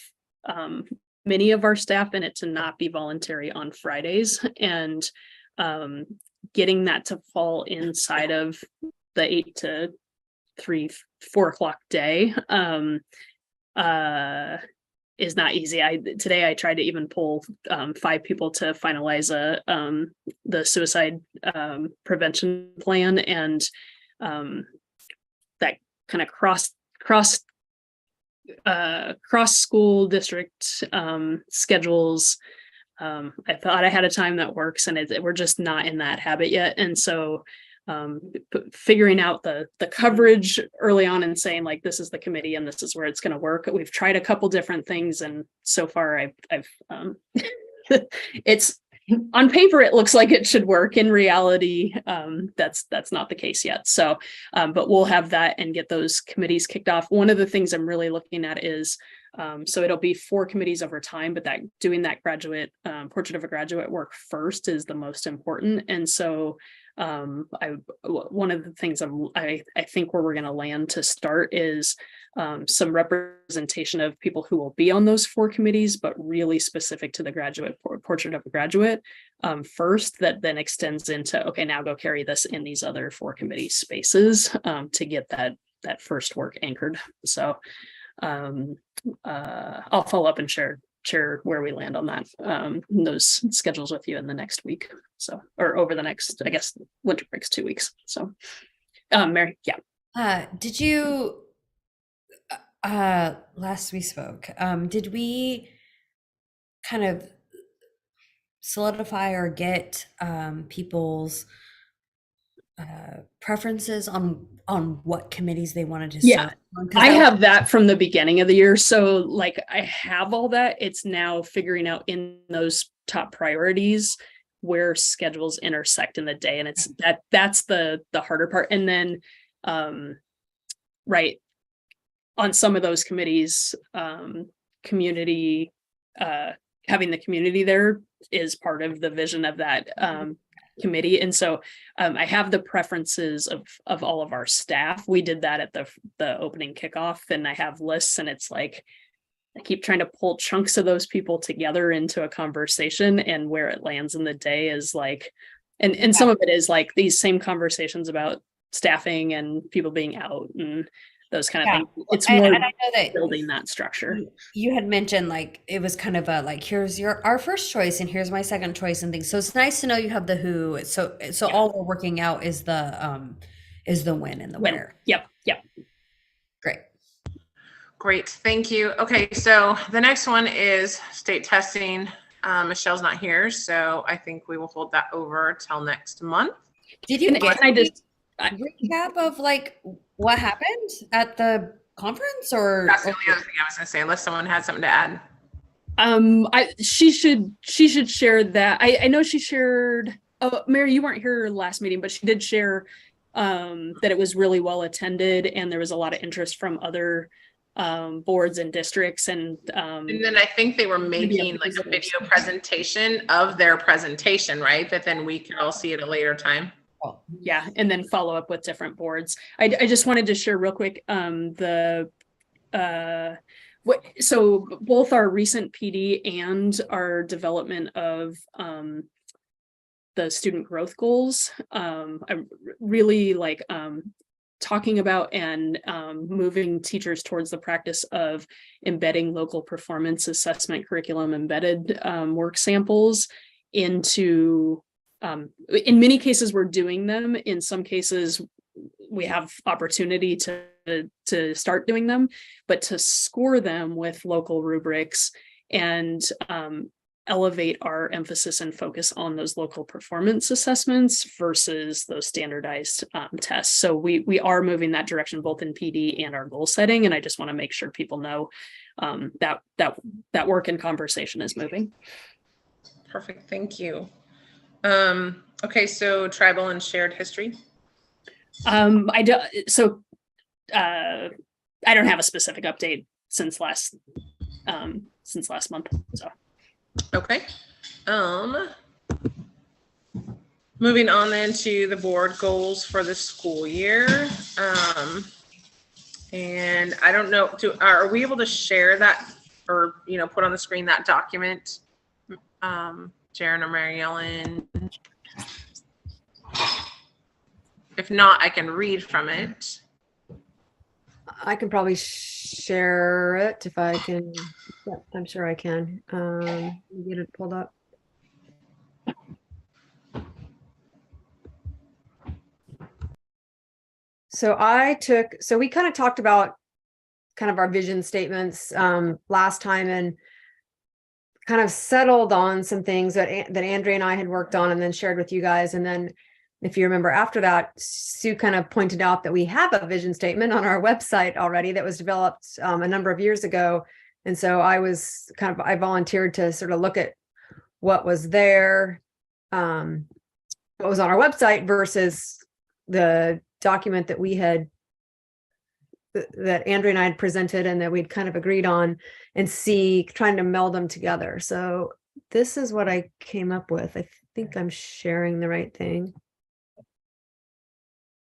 many of our staff and it to not be voluntary on Fridays, and getting that to fall inside of the 8 to 3, 4 o'clock day is not easy. Today I tried to even pull 5 people to finalize the suicide prevention plan, and that kind of cross school district schedules. I thought I had a time that works, and we're just not in that habit yet. And so figuring out the coverage early on and saying, like, this is the committee and this is where it's going to work. We've tried a couple different things, and so far I've it's on paper it looks like it should work. In reality, that's not the case yet. So but we'll have that and get those committees kicked off. One of the things I'm really looking at is so it'll be 4 committees over time, but that doing that graduate portrait of a graduate work first is the most important. And so one of the things I think where we're going to land to start is some representation of people who will be on those 4 committees, but really specific to the graduate portrait of a graduate first, that then extends into, okay, now go carry this in these other 4 committee spaces to get that first work anchored. So I'll follow up and share where we land on that, those schedules with you in the next week. So, or over the next, I guess, winter break's 2 weeks. So, Mary, yeah. Did you, last we spoke, did we kind of solidify or get people's preferences on what committees they wanted to Yeah. serve on? 'Cause I that was- have that from the beginning of the year. So like I have all that. It's now figuring out in those top priorities where schedules intersect in the day. And it's that's the harder part. And then right on some of those committees, community, having the community there is part of the vision of that committee. And so I have the preferences of all of our staff. We did that at the opening kickoff, and I have lists, and it's like I keep trying to pull chunks of those people together into a conversation, and where it lands in the day is like, and some of it is like these same conversations about staffing and people being out and those kind of things. It's more and I know that building that structure. you had mentioned like it was kind of a like, here's our first choice and here's my second choice and things. So it's nice to know you have the who. So Yeah. all we're working out is the when and the where. Yep. Great. Great, thank you. Okay, so the next one is state testing. Michelle's not here, so I think we will hold that over till next month. Did you And get I just a recap of like what happened at the conference, or That's the only other thing I was gonna say, unless someone had something to add. she should share that. I know she shared, oh, Mary, you weren't here last meeting, but she did share that it was really well attended and there was a lot of interest from other boards and districts, and And then I think they were making like a visitors. video presentation of their presentation, right? That then we could all see at a later time. Yeah, and then follow up with different boards. I just wanted to share real quick, so both our recent PD and our development of the student growth goals, I'm really like talking about and moving teachers towards the practice of embedding local performance assessment curriculum embedded work samples into, in many cases we're doing them, in some cases we have opportunity to start doing them, but to score them with local rubrics and elevate our emphasis and focus on those local performance assessments versus those standardized tests. So we are moving that direction both in PD and our goal setting, and I just want to make sure people know that work and conversation is moving. Perfect, thank you. Okay, so tribal and shared history. I don't have a specific update since last month. So Okay. Moving on then to the board goals for the school year. And I don't know, are we able to share that or, put on the screen that document? Jaren or Mary Ellen? If not, I can read from it. I can probably share it if I can. Yeah, I'm sure I can. Let me get it pulled up. So we kind of talked about kind of our vision statements last time, and kind of settled on some things that Andrea and I had worked on and then shared with you guys. And then if you remember after that, Sue kind of pointed out that we have a vision statement on our website already that was developed a number of years ago. And so I volunteered to sort of look at what was there, what was on our website versus the document that that Andrea and I had presented and that we'd kind of agreed on, and trying to meld them together. So this is what I came up with. I think I'm sharing the right thing.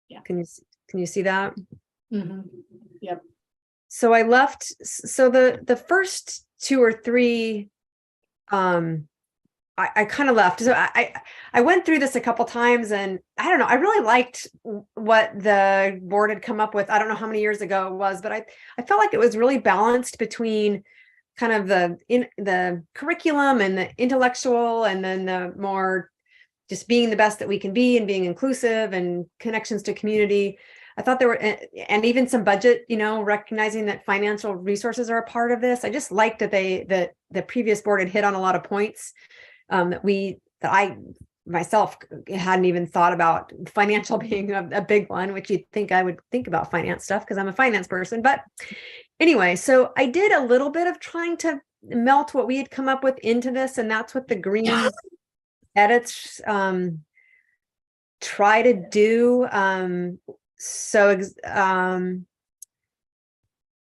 Yeah. Can you see that? Mm-hmm. Yep. So the first two or three, I kind of left. So I went through this a couple times, and I don't know, I really liked what the board had come up with. I don't know how many years ago it was, but I felt like it was really balanced between kind of the curriculum and the intellectual, and then the more just being the best that we can be and being inclusive and connections to community. I thought there were, and even some budget, recognizing that financial resources are a part of this. I just liked that the previous board had hit on a lot of points that I myself hadn't even thought about, financial being a big one, which you'd think I would think about finance stuff because I'm a finance person. But anyway, so I did a little bit of trying to melt what we had come up with into this, and that's what the green edits try to do.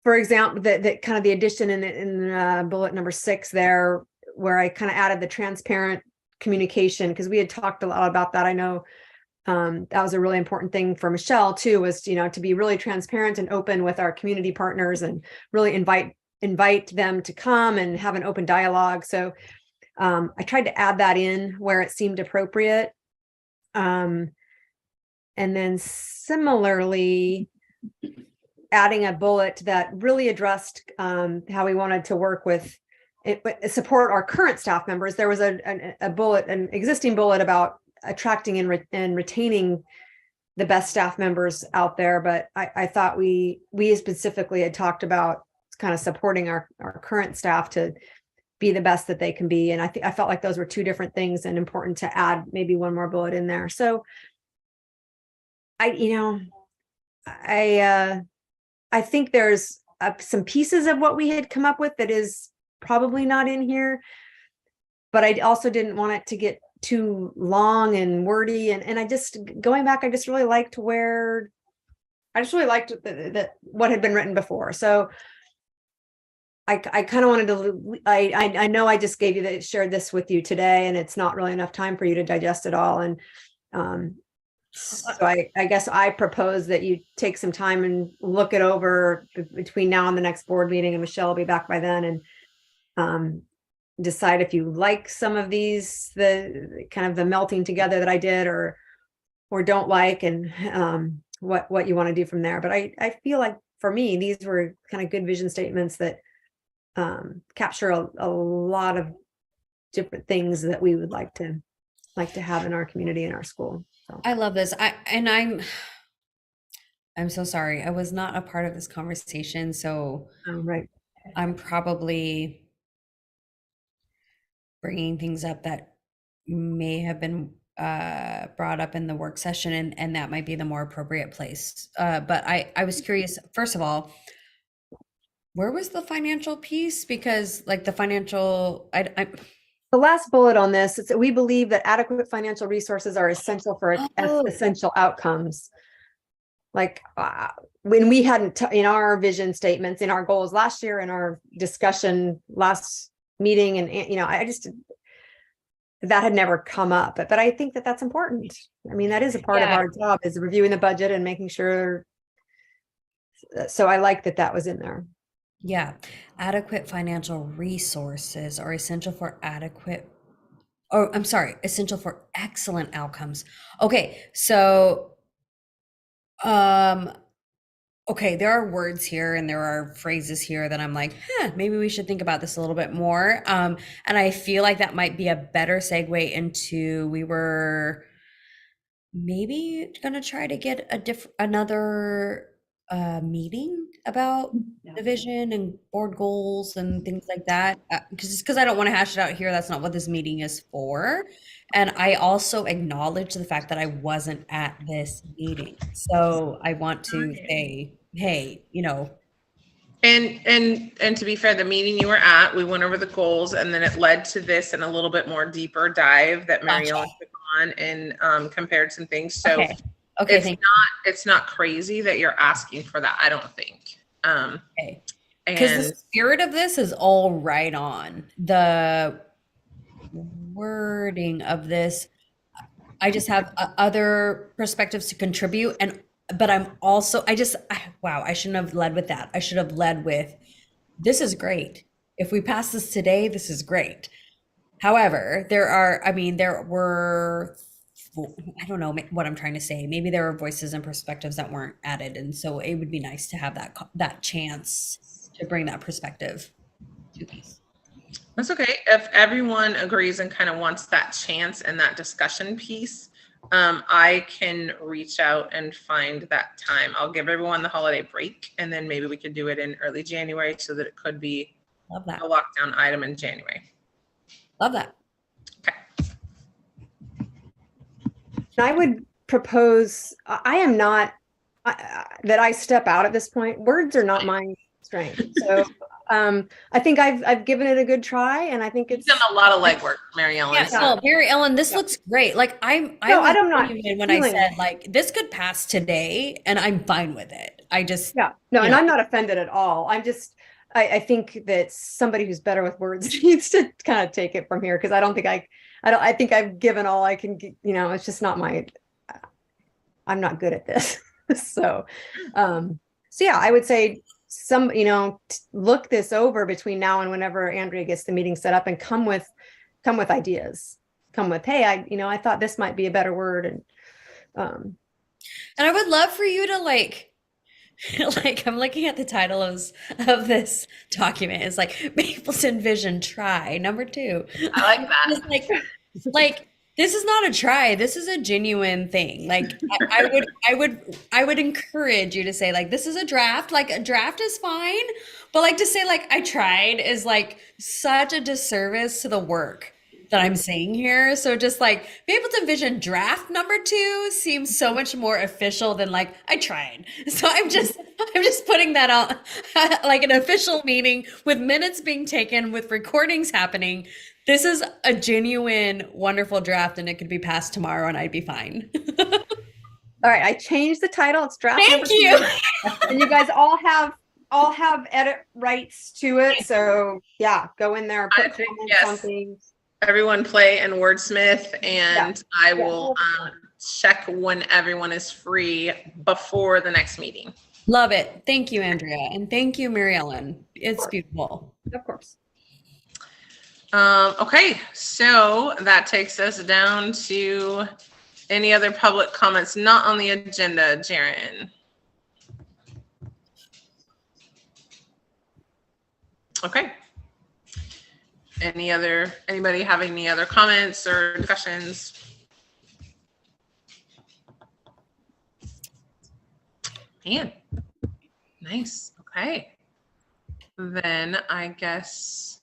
For example, that kind of the addition in bullet number 6 there, where I kind of added the transparent communication, because we had talked a lot about that. I know that was a really important thing for Michelle too, was to be really transparent and open with our community partners and really invite them to come and have an open dialogue. So I tried to add that in where it seemed appropriate. And then similarly, adding a bullet that really addressed how we wanted to work with support our current staff members. There was a bullet, an existing bullet about attracting and retaining the best staff members out there. But I thought we specifically had talked about kind of supporting our current staff to be the best that they can be. And I felt like those were two different things, and important to add maybe one more bullet in there. So I think there's some pieces of what we had come up with that is probably not in here, but I also didn't want it to get too long and wordy. And I just, going back, I just really liked what had been written before. So I kind of wanted to, I know I just gave you that, shared this with you today, and it's not really enough time for you to digest it all. And so I guess I propose that you take some time and look it over between now and the next board meeting, and Michelle will be back by then, and decide if you like some of these, the kind of the melting together that I did, or don't like, and what you want to do from there. But I feel like for me, these were kind of good vision statements that capture a lot of different things that we would like to have in our community, in our school. So I love this. I'm so sorry. I was not a part of this conversation, so right. I'm probably bringing things up that may have been brought up in the work session, and that might be the more appropriate place. But I was curious, first of all, where was the financial piece? Because like the financial, The last bullet on this is that we believe that adequate financial resources are essential for Oh. essential outcomes. Like when we hadn't in our vision statements, in our goals last year, in our discussion last meeting, and I just, that had never come up, but I think that that's important. I mean, that is a part of Yeah. our job, is reviewing the budget and making sure. So I like that was in there. Yeah, adequate financial resources are essential for essential for excellent outcomes. Okay, so, okay, there are words here and there are phrases here that I'm like, maybe we should think about this a little bit more. And I feel like that might be a better segue into, we were maybe gonna try to get another meeting about the vision and board goals and things like that, because I don't want to hash it out here. That's not what this meeting is for. And I also acknowledge the fact that I wasn't at this meeting, so I want to say, hey, And to be fair, the meeting you were at, we went over the goals, and then it led to this and a little bit more deeper dive that Mary Ellen took on and compared some things. So okay, it's not crazy that you're asking for that, I don't think. okay. Because the spirit of this is all right on. The wording of this, I just have other perspectives to contribute, but I'm also, wow, I shouldn't have led with that. I should have led with, this is great. If we pass this today, this is great. However, there were, I don't know what I'm trying to say. Maybe there were voices and perspectives that weren't added. And so it would be nice to have that chance to bring that perspective to these. That's okay. If everyone agrees and kind of wants that chance and that discussion piece, I can reach out and find that time. I'll give everyone the holiday break, and then maybe we could do it in early January so that it could be Love that. a lockdown item in January. Love that. Okay. I would propose, I am not, that I step out at this point. Words are not my strength. So I think I've given it a good try, and I think it's You've done a lot of legwork, Mary Ellen. Yeah, no, Mary Ellen, this looks great. Like I was not genuine when I feeling said like this could pass today, and I'm fine with it. I just and I'm not offended at all. I'm just, I think that somebody who's better with words needs to kind of take it from here, because I think I've given all I can. It's just not I'm not good at this. So yeah, I would say look this over between now and whenever Andrea gets the meeting set up, and come with ideas. Come with, hey, I thought this might be a better word, and I would love for you to like I'm looking at the title of this document. It's like Mapleton Vision Try number 2. I like that. It's like this is not a try. This is a genuine thing. Like I would encourage you to say like, this is a draft. Like a draft is fine, but like to say like I tried is like such a disservice to the work that I'm saying here. So just like Mapleton Vision draft number 2 seems so much more official than like I tried. So I'm just putting that out like an official meeting with minutes being taken, with recordings happening. This is a genuine, wonderful draft, and it could be passed tomorrow, and I'd be fine. all right, I changed the title. It's draft. Thank you. And you guys all have all have edit rights to it, so yeah, go in there, I put think, comments on yes. things. Everyone play and wordsmith, and I Yeah. will check when everyone is free before the next meeting. Love it. Thank you, Andrea. And thank you, Mary Ellen. It's beautiful. Of course. Okay, so that takes us down to any other public comments not on the agenda, Jaren. Okay. Anybody have any other comments or discussions? Man, nice. Okay. Then I guess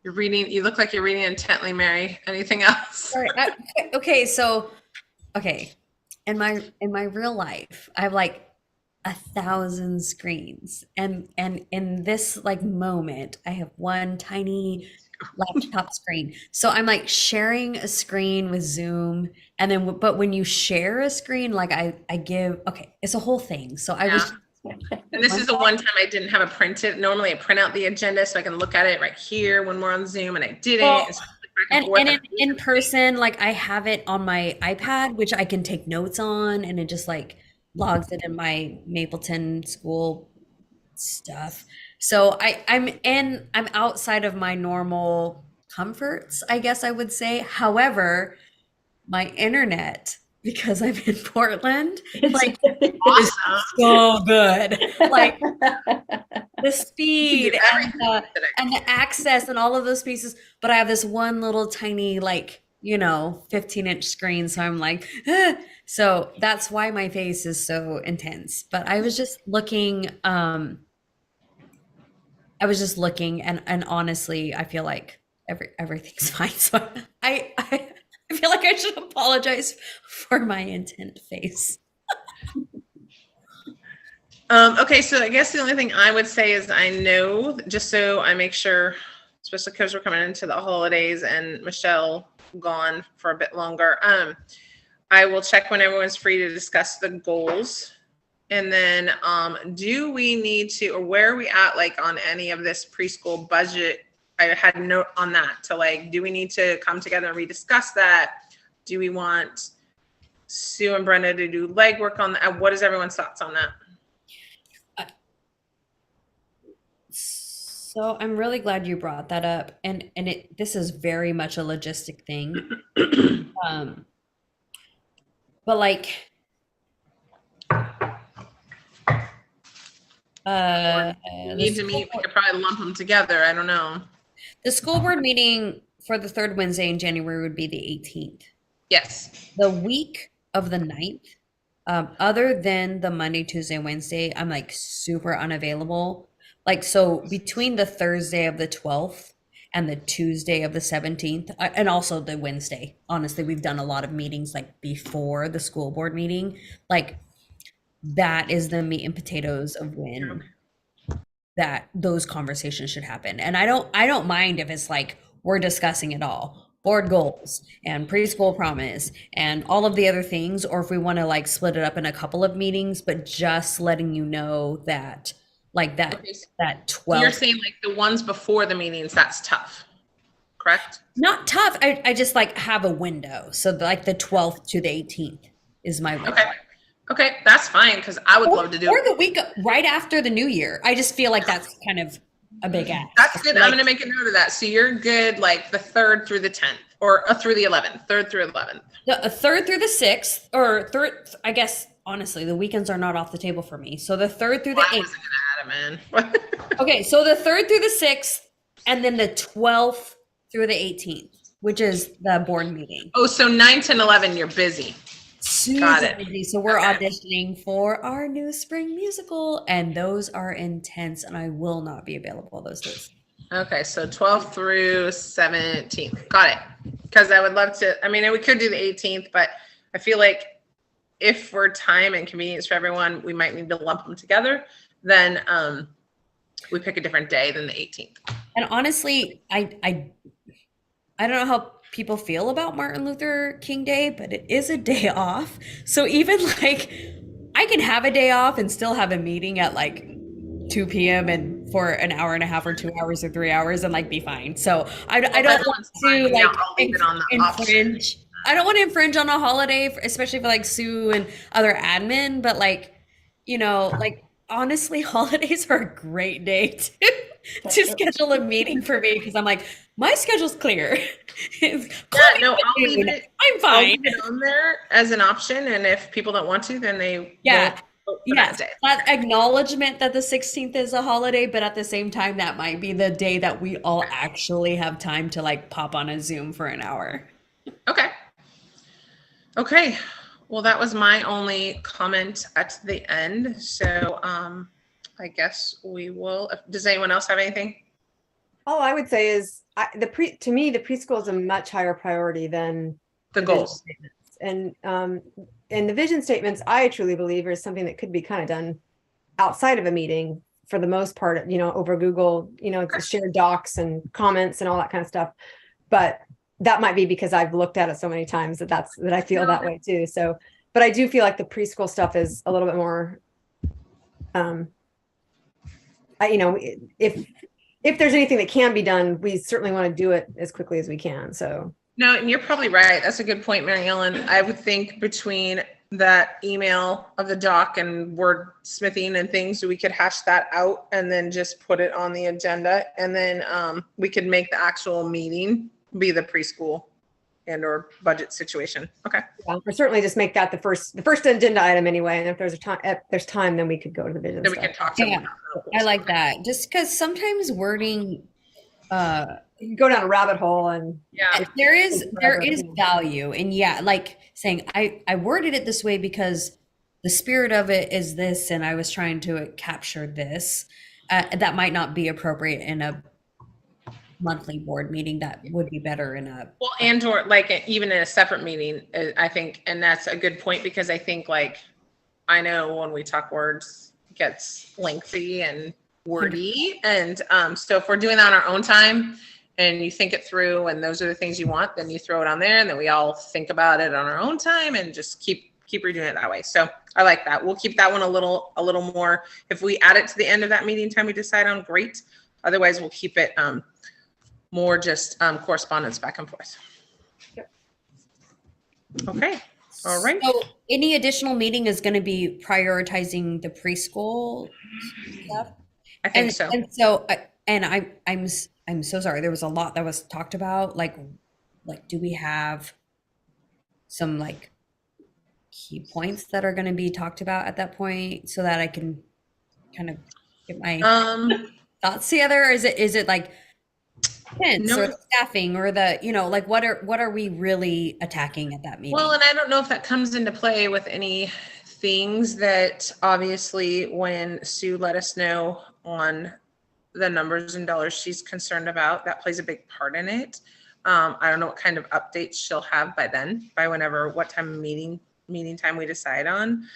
you look like you're reading intently, Mary. Anything else? All right. Okay, so in my real life, I have like 1,000 screens, and in this like moment, I have one tiny laptop screen. So I'm like sharing a screen with Zoom, and then but when you share a screen, like I give, okay, it's a whole thing. So I was. And this is the one time I didn't have a printed. Normally I print out the agenda so I can look at it right here when we're on Zoom, and I didn't. Well, It's back and forth. and in person, like I have it on my iPad, which I can take notes on, and it just like logs it in my Mapleton school stuff. So I'm outside of my normal comforts, I guess I would say. However, my internet, because I'm in Portland, like Awesome. so good. Like the speed Everything. and the access and all of those pieces. But I have this one little tiny, like, 15-inch screen. So I'm like, ah. So that's why my face is so intense. But I was just looking, and honestly, I feel like everything's fine. So I feel like I should apologize for my intent face. Okay, so I guess the only thing I would say is I know, just so I make sure, especially because we're coming into the holidays and Michelle gone for a bit longer, I will check when everyone's free to discuss the goals. And then do we need to, or where are we at like on any of this preschool budget? I had a note on that to like, do we need to come together and rediscuss that? Do we want Sue and Brenda to do legwork on that? What is everyone's thoughts on that? So I'm really glad you brought that up, and this is very much a logistic thing. But like, We need to meet. We could probably lump them together. I don't know. The school board meeting for the third Wednesday in January would be the 18th. Yes. The week of the 9th, other than the Monday, Tuesday, Wednesday, I'm like super unavailable. Like, so between the Thursday of the 12th and the Tuesday of the 17th, and also the Wednesday, honestly, we've done a lot of meetings like before the school board meeting. Like, that is the meat and potatoes of when that those conversations should happen. And I don't mind if it's like we're discussing it all, board goals and preschool promise and all of the other things, or if we want to like split it up in a couple of meetings, but just letting you know that like that Okay, so that So 12. you're saying like the ones before the meetings, that's tough, correct? Not tough. I just like have a window. So like the 12th to the 18th is my window. Okay, that's fine, because I would love to do Or it. the week right after the new year. I just feel like that's kind of a big ask. That's good. Like, I'm gonna make a note of that. So you're good like the 3rd through the 10th, or through the 11th, 3rd through 11th. the 3rd through the 6th, or third, I guess honestly, the weekends are not off the table for me. So the 3rd through the I 8th. wasn't gonna add them in. Okay, so the 3rd through the 6th, and then the 12th through the 18th, which is the board meeting. Oh, so 9, 10, 11, you're busy. Got Super it. busy. So we're Okay. auditioning for our new spring musical, and those are intense, and I will not be available those days. Okay, so 12th through 17th. Got it. Because I would love to, I mean, we could do the 18th, but I feel like if for time and convenience for everyone, we might need to lump them together. Then we pick a different day than the 18th. And honestly, I don't know how people feel about Martin Luther King Day, but it is a day off. So even like I can have a day off and still have a meeting at like 2 p.m. and for an hour and a half or 2 hours or 3 hours and like be fine. So I don't that want one's to fine. Yeah, like I'll leave it on the option. infringe. I don't want to infringe on a holiday, especially for like Sue and other admin, but like, like honestly, holidays are a great day to schedule a meeting for me because I'm like, my schedule's clear. Call me No, at I'll leave noon. it. I'm I'll fine. leave it on there as an option, and if people don't want to, then they Yeah. won't vote for Yes, that day. that acknowledgement that the 16th is a holiday, but at the same time, that might be the day that we all actually have time to like pop on a Zoom for an hour. Okay. Okay. Well, that was my only comment at the end. So I guess we will. Does anyone else have anything? All I would say is to me, the preschool is a much higher priority than The vision goals. statements. And the vision statements, I truly believe, is something that could be kind of done outside of a meeting for the most part, over Google, shared docs and comments and all that kind of stuff. But that might be because I've looked at it so many times that I feel that way too. So, but I do feel like the preschool stuff is a little bit more, if there's anything that can be done, we certainly want to do it as quickly as we can. So. No, and you're probably right. That's a good point, Mary Ellen. I would think between that email of the doc and wordsmithing and things, we could hash that out and then just put it on the agenda. And then we could make the actual meeting be the preschool and or budget situation. Okay. Yeah, or certainly just make that the first agenda item anyway. And if there's time, then we could go to the vision. Then we stuff. can talk to Yeah, them. I like that. Just because sometimes wording, You can go down a rabbit hole and Yeah. there is value, and yeah, like saying I worded it this way because the spirit of it is this, and I was trying to capture this. That might not be appropriate in a monthly board meeting. That would be better in a Well, and or like even in a separate meeting, I think, and that's a good point because I think like I know when we talk words it gets lengthy and wordy, and so if we're doing that on our own time and you think it through and those are the things you want, then you throw it on there and then we all think about it on our own time and just keep redoing it that way. So I like that. We'll keep that one a little more. If we add it to the end of that meeting time we decide on, great. Otherwise we'll keep it more just correspondence back and forth. Yep. Okay. All right. So any additional meeting is going to be prioritizing the preschool stuff. I think so. And so, I'm so sorry. There was a lot that was talked about. Like, do we have some like key points that are going to be talked about at that point so that I can kind of get my thoughts together? Or is it like hints No. or the staffing or the, like what are we really attacking at that meeting? Well, and I don't know if that comes into play with any things that obviously when Sue let us know on the numbers and dollars she's concerned about, that plays a big part in it. I don't know what kind of updates she'll have by then, by what time of meeting time we decide on.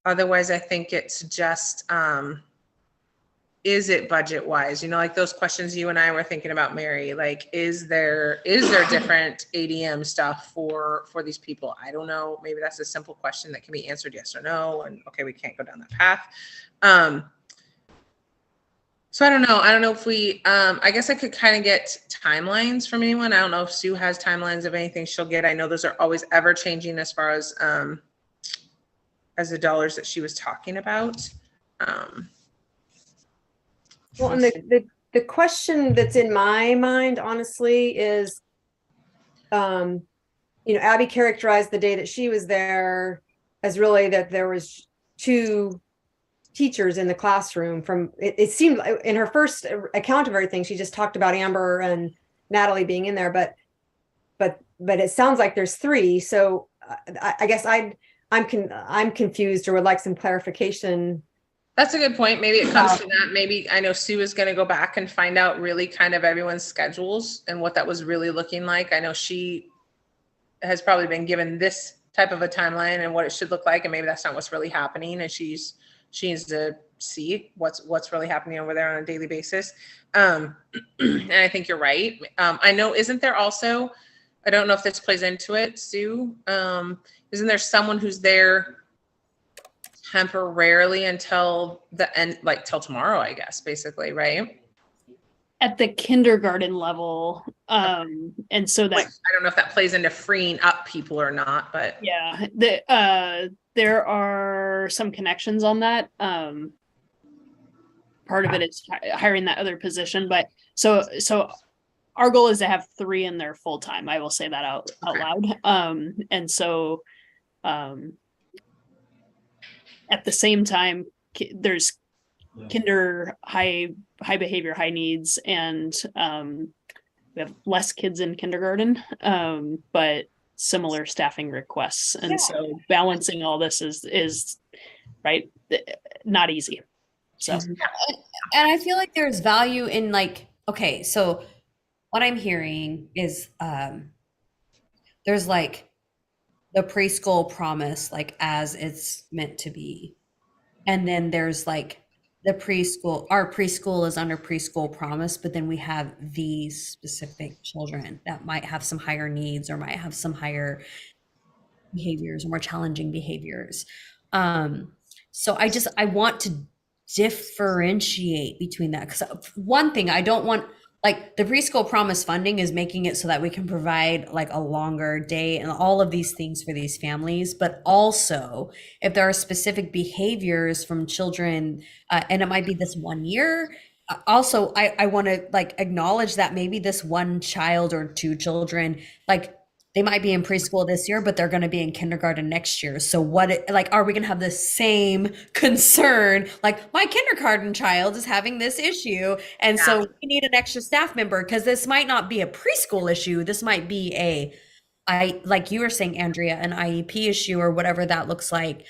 Otherwise, I think it's just, is it budget wise? Like those questions you and I were thinking about, Mary, like, is there different ADM stuff for these people? I don't know. Maybe that's a simple question that can be answered yes or no. And okay, we can't go down that path. So I don't know. I don't know if we, I guess I could kind of get timelines from anyone. I don't know if Sue has timelines of anything she'll get. I know those are always ever changing as far as the dollars that she was talking about. well, and the question that's in my mind, honestly, is, Abby characterized the day that she was there as really that there was 2 teachers in the classroom. It seemed in her first account of everything, she just talked about Amber and Natalie being in there, but it sounds like there's 3. So I guess I'm confused or would like some clarification. That's a good point. Maybe it comes to that. Maybe I know Sue is going to go back and find out really kind of everyone's schedules and what that was really looking like. I know she has probably been given this type of a timeline and what it should look like, and maybe that's not what's really happening, and she needs to see what's really happening over there on a daily basis. And I think you're right. I know, isn't there also, I don't know if this plays into it, Sue, isn't there someone who's there temporarily until the end, like till tomorrow, I guess, basically, right? At the kindergarten level, and so Which that, I don't know if that plays into freeing up people or not, but yeah, there are some connections on that. Part of it is hiring that other position, but so our goal is to have 3 in there full time. I will say that out Okay. loud. And so at the same time, there's kinder high behavior, high needs, and we have less kids in kindergarten, but similar staffing requests. And so balancing all this is right, not easy. So And I feel like there's value in like, okay, so what I'm hearing is there's like the preschool promise, like as it's meant to be. And then there's like the preschool, our preschool is under preschool promise, but then we have these specific children that might have some higher needs or might have some higher behaviors or more challenging behaviors. So I want to differentiate between that, because one thing I don't want, like the preschool promise funding is making it so that we can provide like a longer day and all of these things for these families, but also if there are specific behaviors from children, and it might be this 1 year, also I want to like acknowledge that maybe this one child or 2 children, like they might be in preschool this year, but they're going to be in kindergarten next year. So like, are we going to have the same concern? Like my kindergarten child is having this issue. And so we need an extra staff member, because this might not be a preschool issue. This might be like you were saying, Andrea, an IEP issue or whatever that looks like.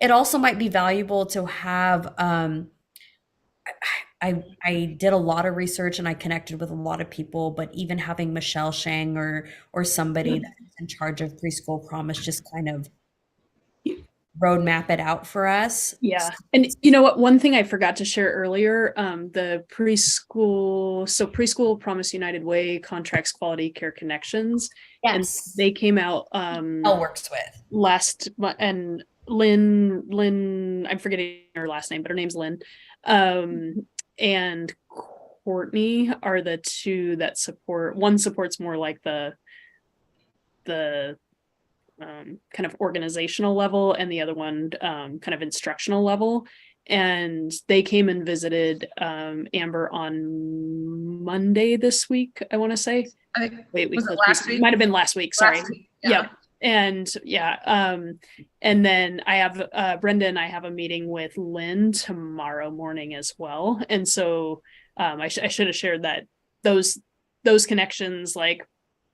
It also might be valuable to have, I did a lot of research and I connected with a lot of people, but even having Michelle Shang or somebody that's in charge of preschool promise just kind of roadmap it out for us. yeah. And you know what, one thing I forgot to share earlier, the preschool Promise United Way contracts Quality Care Connections. And they came out Elle works with last month, and Lynn, I'm forgetting her last name, but her name's Lynn. And Courtney are the 2 that support. One supports more like the kind of organizational level, and the other one kind of instructional level. And they came and visited Amber on Monday this week, I want to say. I think Wait, was it last week? Might have been last week. Sorry. Last week, Yep. And and then I have Brenda and I have a meeting with Lynn tomorrow morning as well. And so I should have shared that those connections like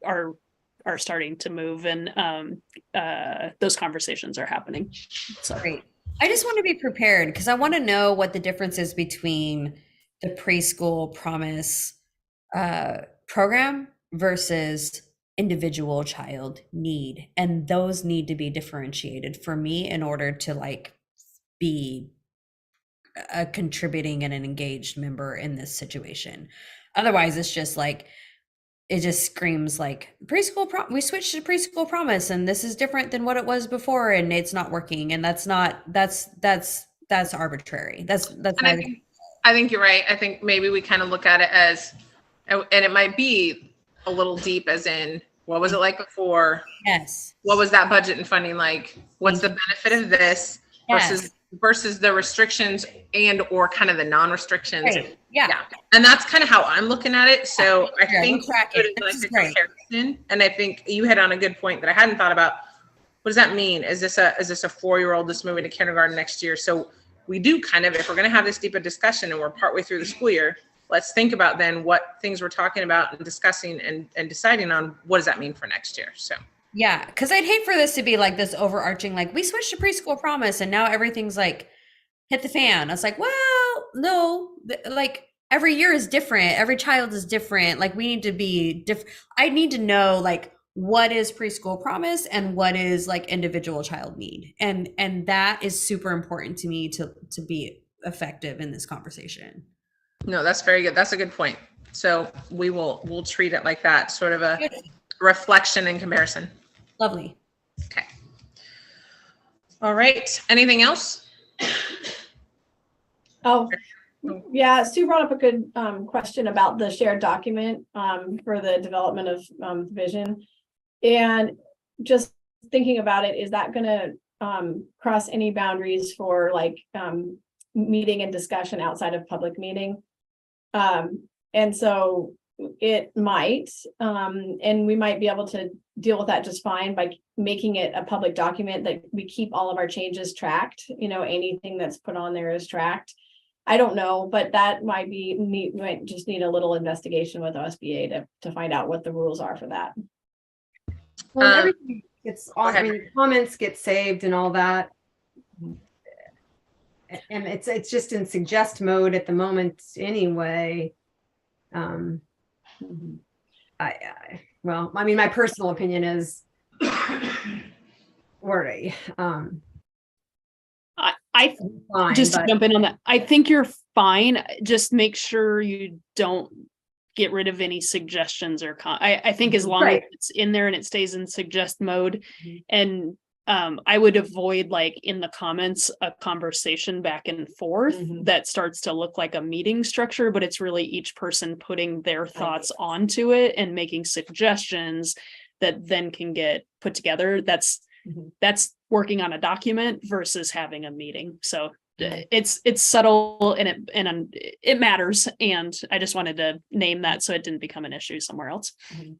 are starting to move, and those conversations are happening. So great. I just want to be prepared, because I want to know what the difference is between the preschool promise program versus individual child need, and those need to be differentiated for me in order to like be a contributing and an engaged member in this situation. Otherwise it's just like, it just screams like we switched to preschool promise and this is different than what it was before and it's not working, and that's arbitrary. That's I think you're right. I think maybe we kind of look at it as, and it might be a little deep, as in, what was it like before? Yes. What was that budget and funding like? What's the benefit of this versus the restrictions and or kind of the non-restrictions? Right. Yeah. And that's kind of how I'm looking at it. So I think it like a comparison, and I think you hit on a good point that I hadn't thought about. What does that mean? Is this a 4-year-old that's moving to kindergarten next year? So we do kind of, if we're going to have this deeper discussion and we're partway through the school year, let's think about then what things we're talking about and discussing and deciding on what does that mean for next year. So yeah, because I'd hate for this to be like this overarching, like we switched to preschool promise and now everything's like hit the fan. It's like, well, no, like every year is different. Every child is different. Like we need to be different. I need to know like what is preschool promise and what is like individual child need. And that is super important to me to be effective in this conversation. No, that's very good. That's a good point. So we'll treat it like that, sort of a reflection and comparison. Lovely. Okay. All right. Anything else? Oh, yeah, Sue brought up a good question about the shared document for the development of vision. And just thinking about it, is that gonna cross any boundaries for like meeting and discussion outside of public meeting? And so it might, and we might be able to deal with that just fine by making it a public document that we keep all of our changes tracked, anything that's put on there is tracked. I don't know, but that might be neat, might just need a little investigation with OSBA to find out what the rules are for that. Well, Um, everything gets on, I ahead. mean, comments get saved and all that. And it's just in suggest mode at the moment anyway. Well, I mean, my personal opinion is worry. I Fine, just to but jump in on that, I think you're fine. Just make sure you don't get rid of any suggestions or I think as long as Right. it's in there and it stays in suggest mode, Mhm. and I would avoid like in the comments a conversation back and forth Mhm. that starts to look like a meeting structure, but it's really each person putting their thoughts Ideas. onto it and making suggestions that then can get put together. That's Mhm. working on a document versus having a meeting. So Mhm. it's subtle and it matters. And I just wanted to name that so it didn't become an issue somewhere else.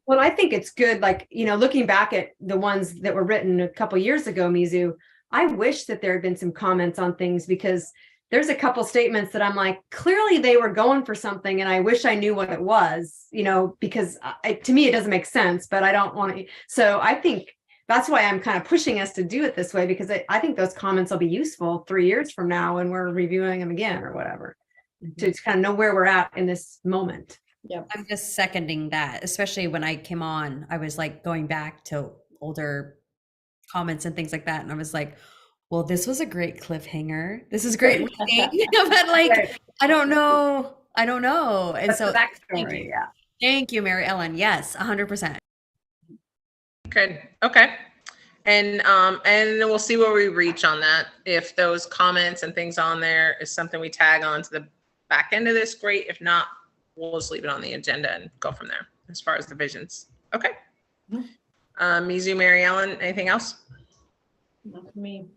Well, I think it's good, like, looking back at the ones that were written a couple years ago, Mizu, I wish that there had been some comments on things because there's a couple statements that I'm like, clearly they were going for something and I wish I knew what it was, because to me, it doesn't make sense, but I don't want to. So I think that's why I'm kind of pushing us to do it this way, because I think those comments will be useful 3 years from now when we're reviewing them again or whatever, to kind of know where we're at in this moment. Yep. I'm just seconding that, especially when I came on, I was like going back to older comments and things like that. And I was like, well, this was a great cliffhanger. This is great reading. But like, Right. I don't know. And That's so the thank backstory, you. yeah. Thank you, Mary Ellen. Yes, 100%. Good. Okay. And we'll see where we reach on that. If those comments and things on there is something we tag on to the back end of this, great. If not, we'll just leave it on the agenda and go from there as far as the visions. Okay. Mizu, Mary Ellen, anything else? Not for me.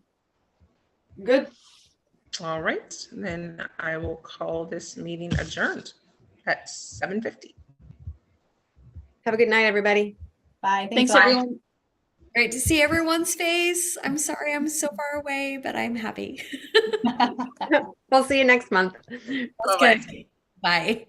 Good. All right. Then I will call this meeting adjourned at 7:50. Have a good night, everybody. Bye. Thanks, all. everyone. Great to see everyone's face. I'm sorry I'm so far away, but I'm happy. We'll see you next month. That's Bye-bye. good. Bye.